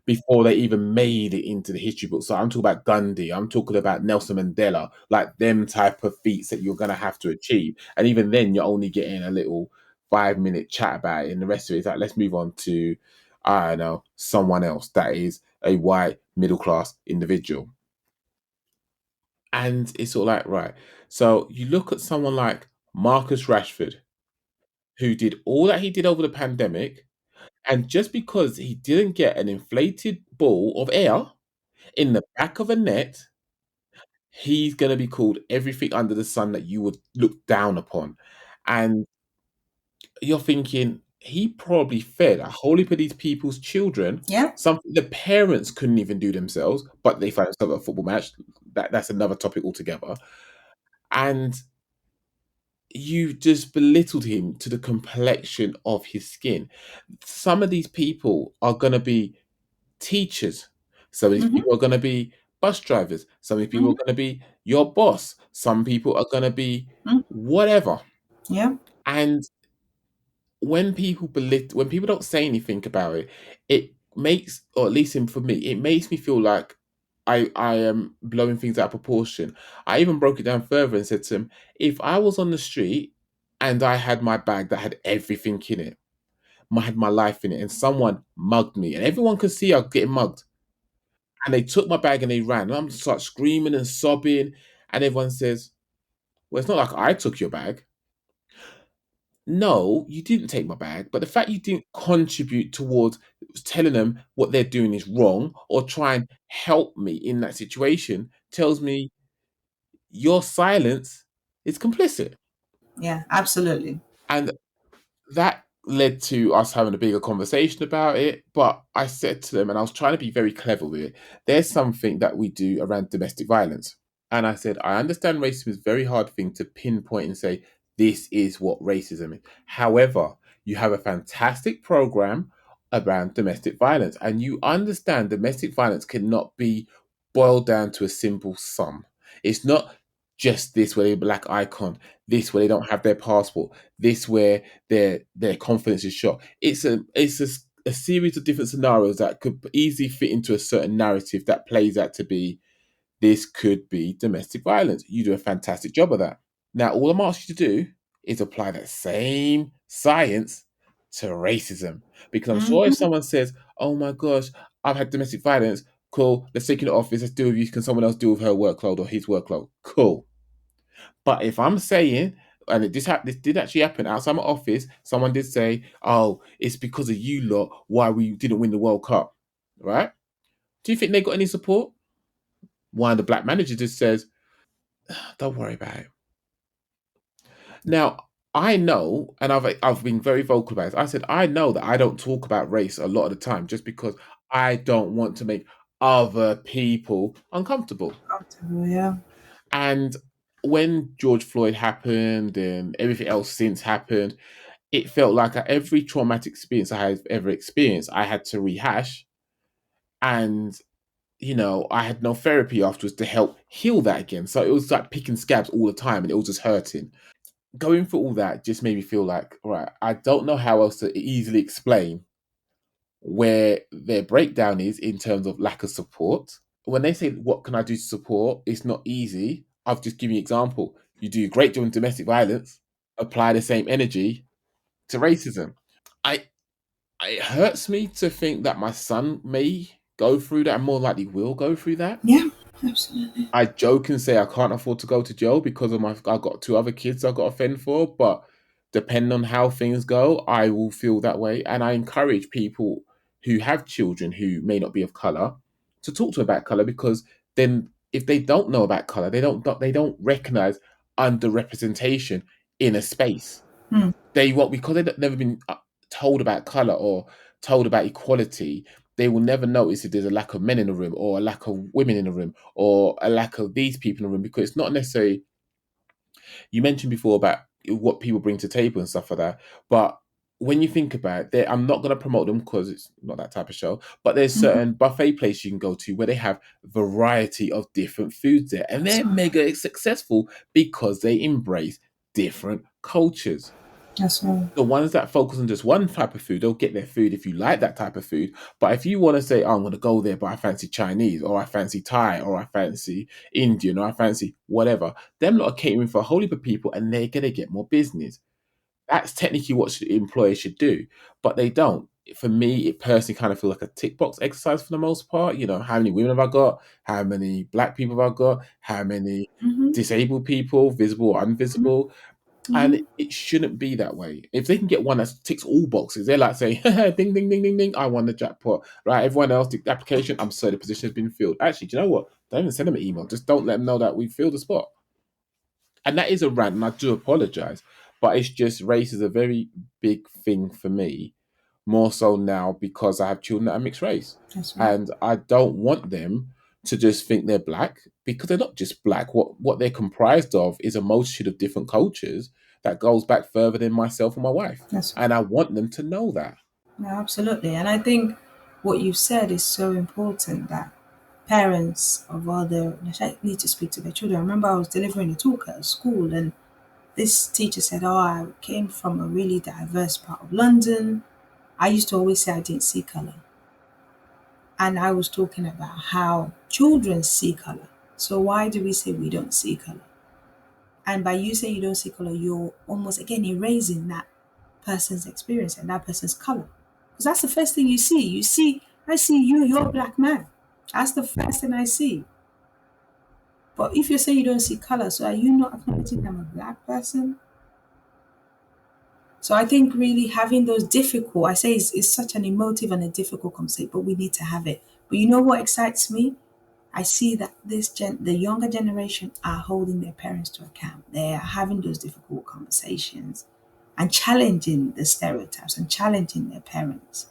Speaker 2: before they even made it into the history book. So I'm talking about Gandhi, I'm talking about Nelson Mandela, like them type of feats that you're gonna have to achieve. And even then you're only getting a little 5 minute chat about it. And the rest of it is like, let's move on to, I don't know, someone else that is a white middle class individual. And it's all like, right. So you look at someone like Marcus Rashford, who did all that he did over the pandemic, and just because he didn't get an inflated ball of air in the back of a net, he's going to be called everything under the sun that you would look down upon. And you're thinking he probably fed a whole heap of these people's children,
Speaker 1: Yeah.
Speaker 2: something the parents couldn't even do themselves, but they found themselves at a football match. That's another topic altogether. And you just belittled him to the complexion of his skin. Some of these people are going to be teachers. Some of these
Speaker 1: Mm-hmm.
Speaker 2: people are going to be bus drivers. Some of these people
Speaker 1: Mm-hmm.
Speaker 2: are going to be your boss. Some people are going to be
Speaker 1: Mm.
Speaker 2: whatever.
Speaker 1: Yeah.
Speaker 2: And when people don't say anything about it, it makes, or at least for me, it makes me feel like I am blowing things out of proportion. I even broke it down further and said to him, if I was on the street and I had my bag that had everything in it, had my life in it, and someone mugged me, and everyone could see I was getting mugged, and they took my bag and they ran, and I'm just start screaming and sobbing, and everyone says, "Well, it's not like I took your bag." No, you didn't take my bag, but the fact you didn't contribute towards telling them what they're doing is wrong or try and help me in that situation tells me your silence is complicit.
Speaker 1: Yeah. Absolutely.
Speaker 2: And that led to us having a bigger conversation about it. But I said to them, and I was trying to be very clever with it, there's something that we do around domestic violence. And I said, I understand racism is a very hard thing to pinpoint and say, this is what racism is. However, you have a fantastic program around domestic violence, and you understand domestic violence cannot be boiled down to a simple sum. It's not just this where they're black icon, this where they don't have their passport, this where their confidence is shot. It's a series of different scenarios that could easily fit into a certain narrative that plays out to be this could be domestic violence. You do a fantastic job of that. Now, all I'm asking you to do is apply that same science to racism. Because I'm sure if
Speaker 1: Mm-hmm.
Speaker 2: someone says, oh my gosh, I've had domestic violence, cool, let's take you to the office, let's deal with you. Can someone else deal with her workload or his workload? Cool. But if I'm saying, and this did actually happen outside my office, someone did say, "Oh, it's because of you lot why we didn't win the World Cup." Right? Do you think they got any support? One of the black managers just says, "Don't worry about it." Now, I know, and I've been very vocal about it. I said I know that I don't talk about race a lot of the time, just because I don't want to make other people uncomfortable.
Speaker 1: Comfortable. Yeah.
Speaker 2: And when George Floyd happened and everything else since happened, it felt like at every traumatic experience I had ever experienced, I had to rehash. And, I had no therapy afterwards to help heal that again. So it was like picking scabs all the time and it was just hurting. Going through all that just made me feel like, all right, I don't know how else to easily explain where their breakdown is in terms of lack of support. When they say, what can I do to support? It's not easy. I've just given you an example. You do a great job in domestic violence, apply the same energy to racism. I it hurts me to think that my son may go through that and more likely will go through that.
Speaker 1: Yeah. Absolutely.
Speaker 2: I joke and say I can't afford to go to jail because I've got two other kids I've got to fend for, but depending on how things go, I will feel that way. And I encourage people who have children who may not be of color to talk to about color, because then if they don't know about color, they don't recognize underrepresentation in a space.
Speaker 1: Hmm.
Speaker 2: They won't, because they've never been told about color or told about equality. They will never notice if there's a lack of men in the room or a lack of women in the room or a lack of these people in the room, because it's not necessarily. You mentioned before about what people bring to the table and stuff like that, but when you think about it, I'm not going to promote them because it's not that type of show. But there's
Speaker 1: Mm-hmm.
Speaker 2: certain buffet places you can go to where they have variety of different foods there, and
Speaker 1: That's
Speaker 2: they're
Speaker 1: right.
Speaker 2: mega successful because they embrace different cultures.
Speaker 1: That's right.
Speaker 2: The ones that focus on just one type of food, they'll get their food if you like that type of food. But if you want to say, oh, I'm going to go there, but I fancy Chinese, or I fancy Thai, or I fancy Indian, or I fancy whatever, them lot are catering for a whole heap of people and they're going to get more business. That's technically what employers should do, but they don't. For me, it personally kind of feel like a tick box exercise for the most part. How many women have I got? How many black people have I got? How many
Speaker 1: Mm-hmm.
Speaker 2: disabled people, visible or invisible? And
Speaker 1: Mm-hmm.
Speaker 2: it shouldn't be that way. If they can get one that ticks all boxes, they're like saying, ding, ding, ding, ding, ding, I won the jackpot. Right, everyone else, the application, I'm sorry, the position has been filled. Actually, do you know what? Don't even send them an email. Just don't let them know that we filled the spot. And that is a rant, and I do apologize. But it's just race is a very big thing for me, more so now because I have children that are mixed race.
Speaker 1: That's right.
Speaker 2: And I don't want them to just think they're black because they're not just black. What they're comprised of is a multitude of different cultures that goes back further than myself and my wife.
Speaker 1: That's
Speaker 2: And I want them to know that.
Speaker 1: no, absolutely. And I think what you've said is so important that parents of other need to speak to their children. I remember I was delivering a talk at a school and this teacher said, "Oh, I came from a really diverse part of London. I used to always say I didn't see color." And I was talking about how children see color. So why do we say we don't see color? And by you saying you don't see color, you're almost again erasing that person's experience and that person's color. Because that's the first thing you see. I see you, you're a black man. That's the first thing I see. But if you're saying you don't see color, so are you not acknowledging I'm a black person? So I think really having those difficult, I say it's such an emotive and a difficult conversation, but we need to have it. But you know what excites me? I see that the younger generation are holding their parents to account. They are having those difficult conversations and challenging the stereotypes and challenging their parents.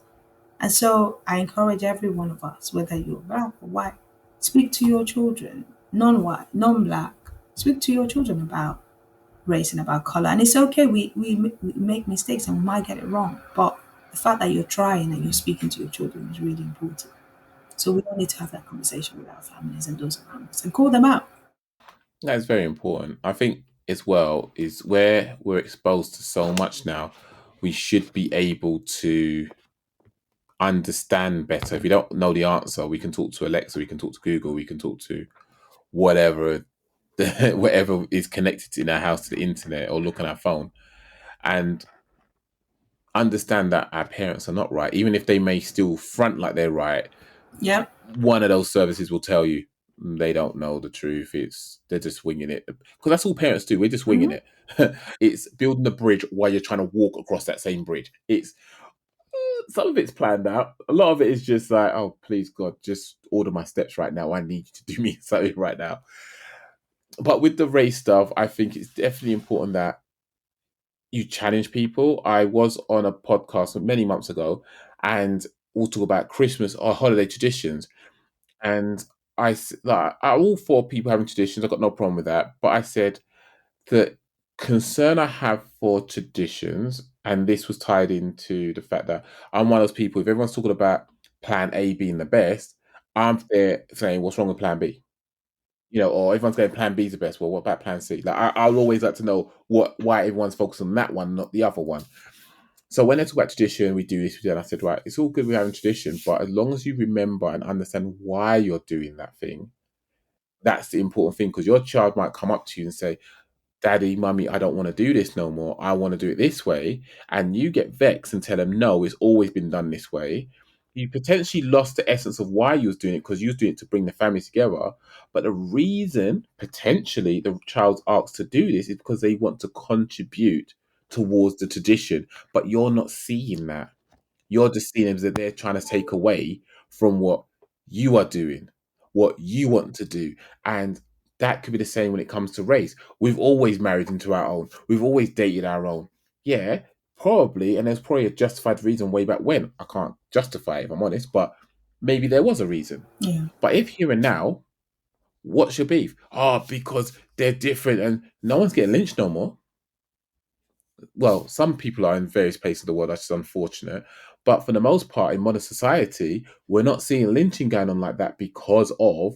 Speaker 1: And so I encourage every one of us, whether you're black or white, speak to your children, non-white, non-black, speak to your children about race and about color. And it's okay, we make mistakes and we might get it wrong. But the fact that you're trying and you're speaking to your children is really important. So we all need to have that conversation with our families and those around us and call them out.
Speaker 2: That's very important. I think as well is where we're exposed to so much now, we should be able to understand better. If you don't know the answer, we can talk to Alexa, we can talk to Google, we can talk to whatever whatever is connected in our house to the internet or look on our phone and understand that our parents are not right. Even if they may still front like they're right,
Speaker 1: Yeah.
Speaker 2: one of those services will tell you they don't know the truth. They're just winging it because that's all parents do. We're just winging
Speaker 1: Hmm.
Speaker 2: it. It's building the bridge while you're trying to walk across that same bridge. It's some of it's planned out. A lot of it is just like, oh, please God, just order my steps right now. I need you to do me something right now. But with the race stuff, I think it's definitely important that you challenge people. I was on a podcast many months ago, and we'll talk about Christmas or holiday traditions. And like, I'm all for people having traditions. I've got no problem with that. But I said the concern I have for traditions, and this was tied into the fact that I'm one of those people. If everyone's talking about Plan A being the best, I'm there saying, "What's wrong with Plan B?" Or everyone's going Plan B is the best. Well, what about Plan C? Like I'll always like to know why everyone's focused on that one, not the other one. So when they talk about tradition, we do this, we do that. And I said, right, it's all good with having tradition, but as long as you remember and understand why you're doing that thing, that's the important thing. Because your child might come up to you and say, "Daddy, mummy, I don't want to do this no more. I want to do it this way." And you get vexed and tell them, "No, it's always been done this way." You potentially lost the essence of why you was doing it because you was doing it to bring the family together. But the reason potentially the child's asked to do this is because they want to contribute towards the tradition. But you're not seeing that. You're just seeing them as that they're trying to take away from what you are doing, what you want to do. And that could be the same when it comes to race. We've always married into our own. We've always dated our own. Yeah, probably. And there's probably a justified reason way back when. I can't justify it if I'm honest, but maybe there was a reason.
Speaker 1: Yeah.
Speaker 2: But if here and now, what's your beef? Oh, because they're different and no one's getting lynched no more. Well, some people are in various places of the world. That's just unfortunate. But for the most part, in modern society, we're not seeing lynching going on like that because of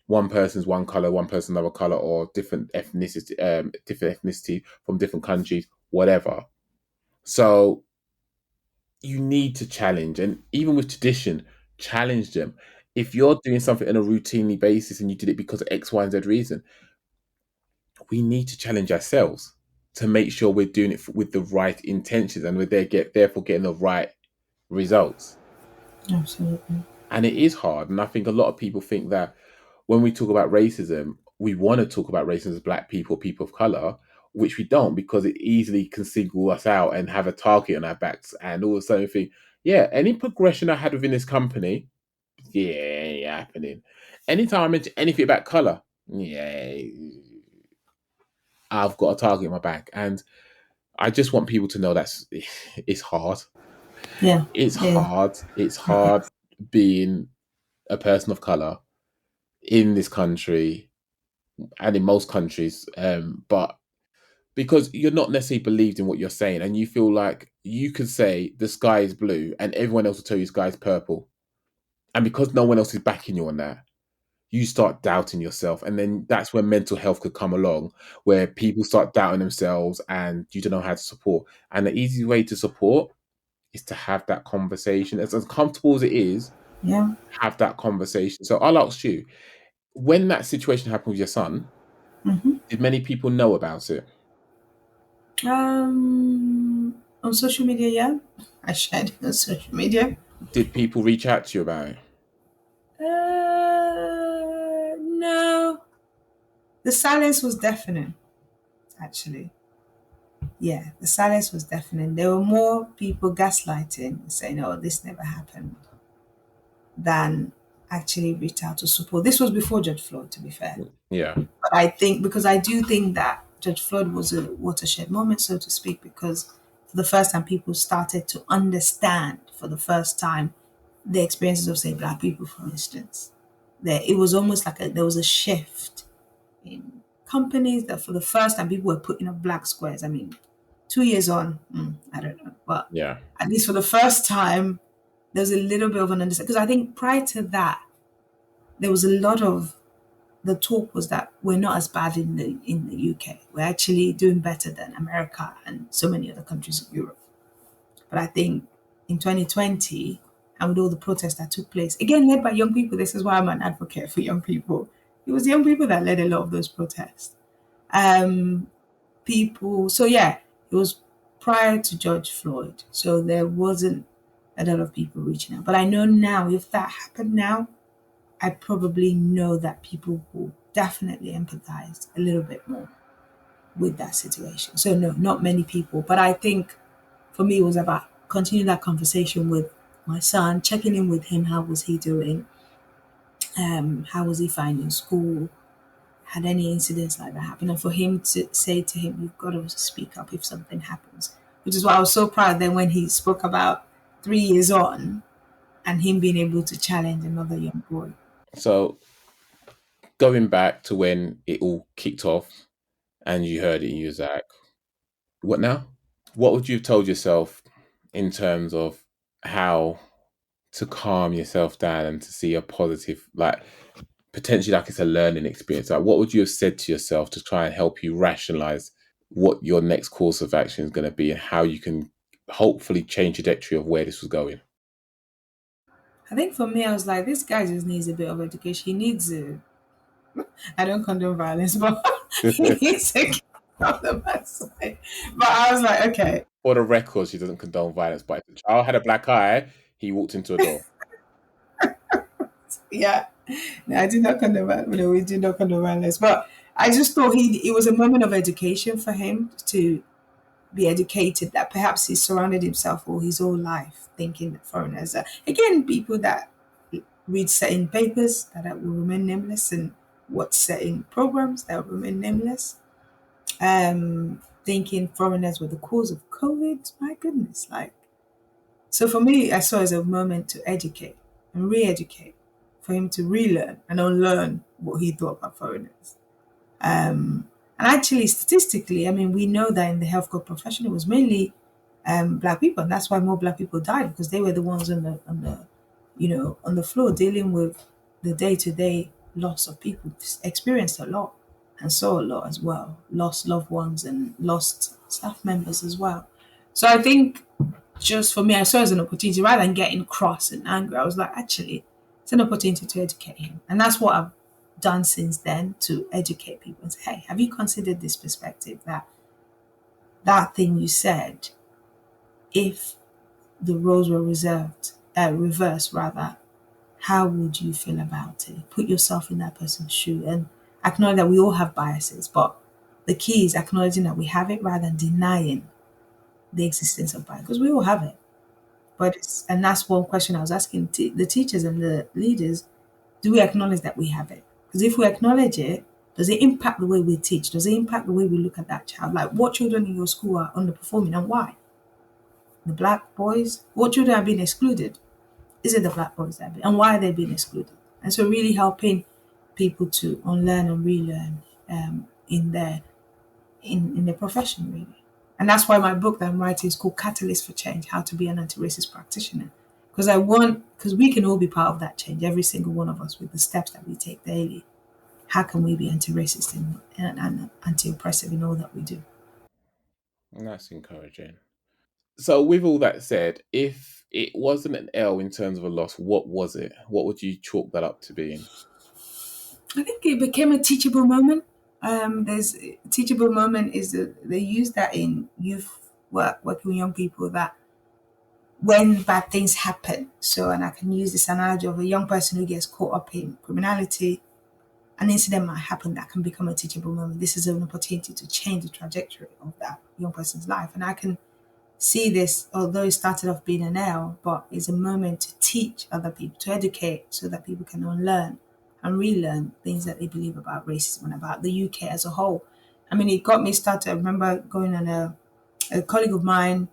Speaker 2: one person's one color, one person's another color, or different ethnicity from different countries, whatever. So you need to challenge, and even with tradition, challenge them. If you're doing something on a routinely basis and you did it because of X, Y, and Z reason, we need to challenge ourselves to make sure we're doing it with the right intentions and therefore getting the right results.
Speaker 1: Absolutely.
Speaker 2: And it is hard. And I think a lot of people think that when we talk about racism, we want to talk about racism as black people, people of color, which we don't because it easily can single us out and have a target on our backs and all of a sudden think, yeah, any progression I had within this company, yeah, ain't happening. Anytime I mention anything about color, yeah, I've got a target in my back. And I just want people to know that's it's hard.
Speaker 1: Yeah.
Speaker 2: It's
Speaker 1: Yeah.
Speaker 2: hard. It's hard being a person of color in this country and in most countries. But because you're not necessarily believed in what you're saying, and you feel like you could say the sky is blue, and everyone else will tell you the sky is purple, and because no one else is backing you on that, you start doubting yourself, and then that's where mental health could come along, where people start doubting themselves, and you don't know how to support. And the easy way to support is to have that conversation, as uncomfortable as it is.
Speaker 1: Yeah.
Speaker 2: Have that conversation. So I'll ask you, when that situation happened with your son,
Speaker 1: Hmm.
Speaker 2: did many people know about it?
Speaker 1: On social media, yeah, I shared it on social media.
Speaker 2: Did people reach out to you about it?
Speaker 1: No, the silence was deafening. Actually, yeah, the silence was deafening. There were more people gaslighting, saying, "Oh, this never happened," than actually reach out to support. This was before Judge Floyd, to be fair.
Speaker 2: Yeah.
Speaker 1: But I think, because I do think that Judge Floyd was a watershed moment, so to speak, because for the first time people started to understand for the first time the experiences of, say, black people, for instance. There, it was almost like there was a shift in companies that for the first time people were putting up black squares. I mean, 2 years on, I don't know, but
Speaker 2: Yeah.
Speaker 1: at least for the first time, there was a little bit of an understanding. Because I think prior to that, there was a lot of the talk was that we're not as bad in the UK. We're actually doing better than America and so many other countries of Europe. But I think in 2020, and with all the protests that took place, again led by young people, this is why I'm an advocate for young people. It was young people that led a lot of those protests. Um, People, so yeah, it was prior to George Floyd, so there wasn't a lot of people reaching out. But I know now, if that happened now, I probably know that people will definitely empathize a little bit more with that situation. So no, not many people, but I think for me it was about continuing that conversation with my son, checking in with him. How was he doing? How was he finding school? Had any incidents like that happen? And for him to say to him, "You've got to speak up if something happens," which is why I was so proud then when he spoke about 3 years on and him being able to challenge another young boy.
Speaker 2: So going back to when it all kicked off and you heard it and you was like, what now? What would you have told yourself in terms of how to calm yourself down and to see a positive, like potentially like it's a learning experience? Like what would you have said to yourself to try and help you rationalize what your next course of action is going to be and how you can hopefully change the trajectory of where this was going?
Speaker 1: I think for me, I was like, this guy just needs a bit of education. He needs a, I don't condone violence, but he needs to get on the bad side. But I was like, okay,
Speaker 2: For the record, she doesn't condone violence, but if the child had a black eye, he walked into a door.
Speaker 1: yeah. No, I did not condone violence. No, we did not condone violence. But I just thought it was a moment of education for him to be educated, that perhaps he surrounded himself all his whole life thinking that foreigners are, again, people that read certain papers that will remain nameless and watch certain programs that will remain nameless, thinking foreigners were the cause of COVID. My goodness, like, so for me, I saw it as a moment to educate and re-educate, for him to relearn and unlearn what he thought about foreigners. And actually, statistically, I mean, we know that in the healthcare profession, it was mainly black people, and that's why more black people died, because they were the ones on the floor dealing with the day to day loss of people, experienced a lot and saw a lot as well, lost loved ones and lost staff members as well. So I think, just for me, I saw it as an opportunity rather than getting cross and angry. I was like, actually, it's an opportunity to educate him. And that's what I've done since then, to educate people and say, hey, have you considered this perspective, that that thing you said, if the roles were reversed rather, how would you feel about it? Put yourself in that person's shoe and acknowledge that we all have biases, but the key is acknowledging that we have it rather than denying the existence of bias, because we all have it. But and that's one question I was asking the teachers and the leaders: do we acknowledge that we have it? Because if we acknowledge it, Does it impact the way we teach? Does it impact the way we look at that child? Like, what children in your school are underperforming and why? The black boys? What children are being excluded? Is it the black boys that are and why are they being excluded? And so, really helping people to unlearn and relearn in their profession, really. And that's why my book that I'm writing is called Catalyst for Change: How to Be an Anti-Racist Practitioner. Because we can all be part of that change, every single one of us, with the steps that we take daily. How can we be anti-racist and anti-oppressive in all that we do?
Speaker 2: And that's encouraging. So, with all that said, if it wasn't an L in terms of a loss, what was it? What would you chalk that up to being?
Speaker 1: I think it became a teachable moment. There's teachable moment is they use that in youth work, working with young people, that when bad things happen. So, and I can use this analogy of a young person who gets caught up in criminality. An incident might happen that can become a teachable moment. This is an opportunity to change the trajectory of that young person's life. And I can see this, although it started off being an L, but it's a moment to teach other people, to educate so that people can unlearn and relearn things that they believe about racism and about the UK as a whole. I mean, it got me started. I remember going on a colleague of mine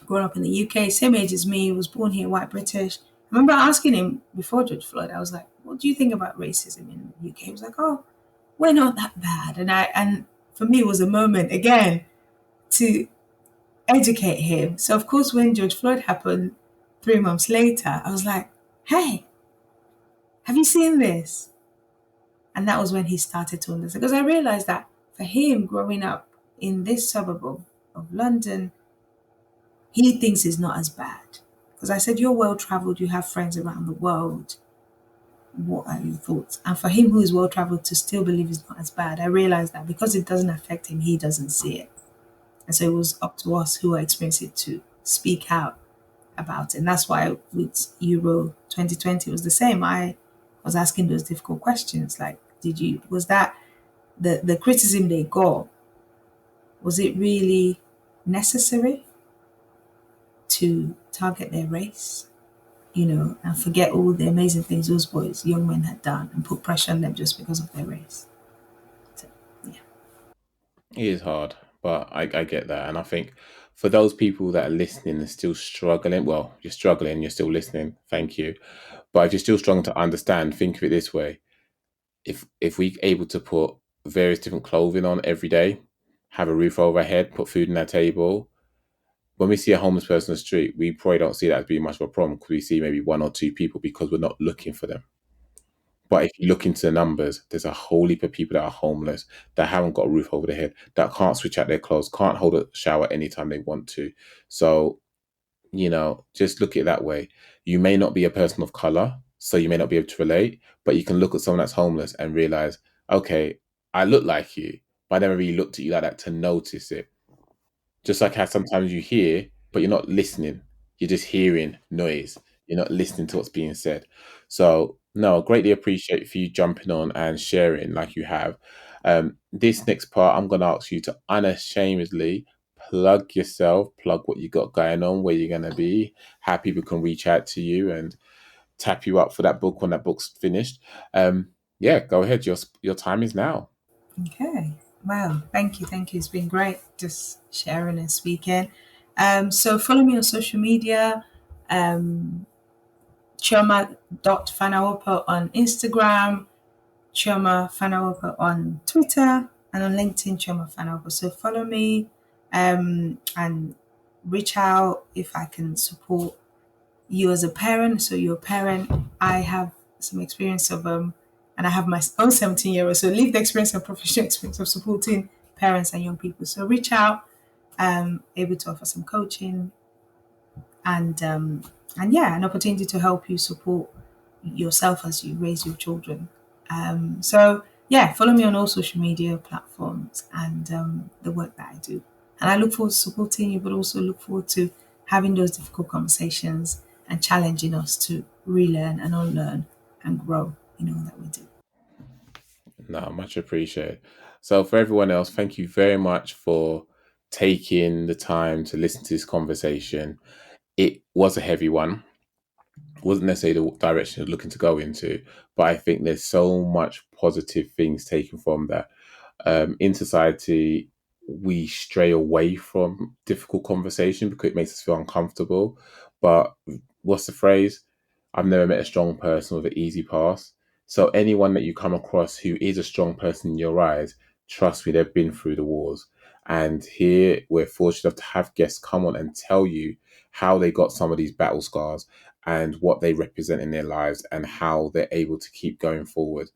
Speaker 1: growing up in the UK, same age as me, was born here, white British. I remember asking him before George Floyd, I was like, what do you think about racism in the UK? He was like, oh, we're not that bad. And for me, it was a moment again to educate him. So of course, when George Floyd happened 3 months later, I was like, hey, have you seen this? And that was when he started to understand. Because I realized that for him growing up in this suburb of London, he thinks it's not as bad. Because I said, you're well traveled, you have friends around the world. What are your thoughts? And for him who is well traveled to still believe it's not as bad, I realized that because it doesn't affect him, he doesn't see it. And so it was up to us who are experiencing it to speak out about it. And that's why with Euro 2020 it was the same. I was asking those difficult questions like, was that the criticism they got, was it really necessary to target their race? And forget all the amazing things those boys, young men had done and put pressure on them just because of their race. So, yeah.
Speaker 2: It is hard, but I get that. And I think for those people that are listening and still struggling, well, you're struggling, you're still listening, thank you. But if you're still struggling to understand, think of it this way. If we able to put various different clothing on every day, have a roof over our head, put food on our table, when we see a homeless person on the street, we probably don't see that as being much of a problem because we see maybe one or two people because we're not looking for them. But if you look into the numbers, there's a whole heap of people that are homeless, that haven't got a roof over their head, that can't switch out their clothes, can't hold a shower anytime they want to. So, just look at it that way. You may not be a person of color, so you may not be able to relate, but you can look at someone that's homeless and realize, okay, I look like you, but I never really looked at you like that to notice it. Just like how sometimes you hear, but you're not listening. You're just hearing noise. You're not listening to what's being said. So, no, greatly appreciate for you jumping on and sharing like you have. This next part, I'm going to ask you to unashamedly plug yourself, plug what you got going on, where you're going to be, how people can reach out to you and tap you up for that book when that book's finished. Yeah, go ahead. Your time is now.
Speaker 1: Okay. Wow. Thank you. Thank you. It's been great just sharing and speaking. So follow me on social media. Um, Chioma.Fanawopo on Instagram, Chioma Fanawopo on Twitter, and on LinkedIn, Chioma Fanawopo. So follow me and reach out if I can support you as a parent. So you're a parent. I have some experience of and I have my own 17-year-old. So lived experience and professional experience of supporting parents and young people. So reach out. Able to offer some coaching and yeah, an opportunity to help you support yourself as you raise your children. So yeah, follow me on all social media platforms and the work that I do. And I look forward to supporting you, but also look forward to having those difficult conversations and challenging us to relearn and unlearn and grow in all that we do.
Speaker 2: No, much appreciated. So, for everyone else, thank you very much for taking the time to listen to this conversation. It was a heavy one. wasn't necessarily the direction you're looking to go into, but I think there's so much positive things taken from that. In society, we stray away from difficult conversation because it makes us feel uncomfortable. But what's the phrase? I've never met a strong person with an easy pass. So anyone that you come across who is a strong person in your eyes, trust me, they've been through the wars. And here we're fortunate enough to have guests come on and tell you how they got some of these battle scars and what they represent in their lives and how they're able to keep going forward.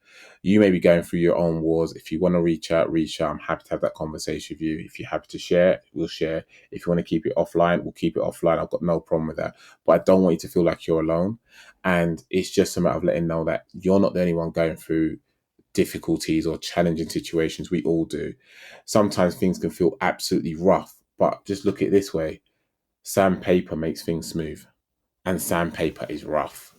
Speaker 2: You may be going through your own wars. If you want to reach out, reach out. I'm happy to have that conversation with you. If you're happy to share, we'll share. If you want to keep it offline, we'll keep it offline. I've got no problem with that. But I don't want you to feel like you're alone. And it's just a matter of letting know that you're not the only one going through difficulties or challenging situations. We all do. Sometimes things can feel absolutely rough, but just look at it this way: sandpaper makes things smooth, and sandpaper is rough.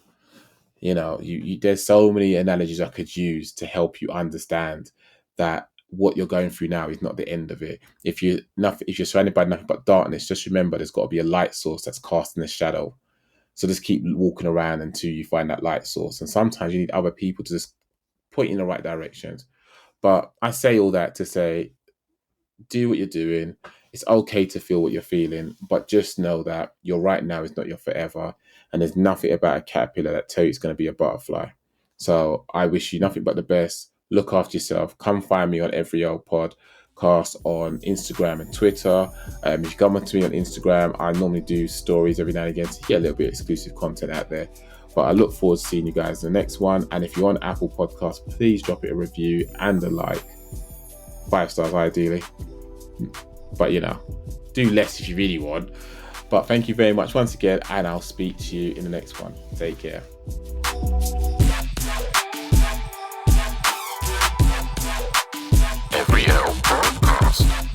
Speaker 2: There's so many analogies I could use to help you understand that what you're going through now is not the end of it. If you're surrounded by nothing but darkness, just remember there's got to be a light source that's casting a shadow. So just keep walking around until you find that light source. And sometimes you need other people to just point you in the right directions. But I say all that to say, do what you're doing. It's okay to feel what you're feeling, but just know that your right now is not your forever. And there's nothing about a caterpillar that tells you it's going to be a butterfly. So I wish you nothing but the best. Look after yourself. Come find me on every old podcast on Instagram and Twitter. If you come on to me on Instagram, I normally do stories every now and again to get a little bit of exclusive content out there. But I look forward to seeing you guys in the next one. And if you're on Apple Podcasts, please drop it a review and a like. 5 stars ideally. But do less if you really want. But thank you very much once again, and I'll speak to you in the next one. Take care.
Speaker 3: Every L podcast.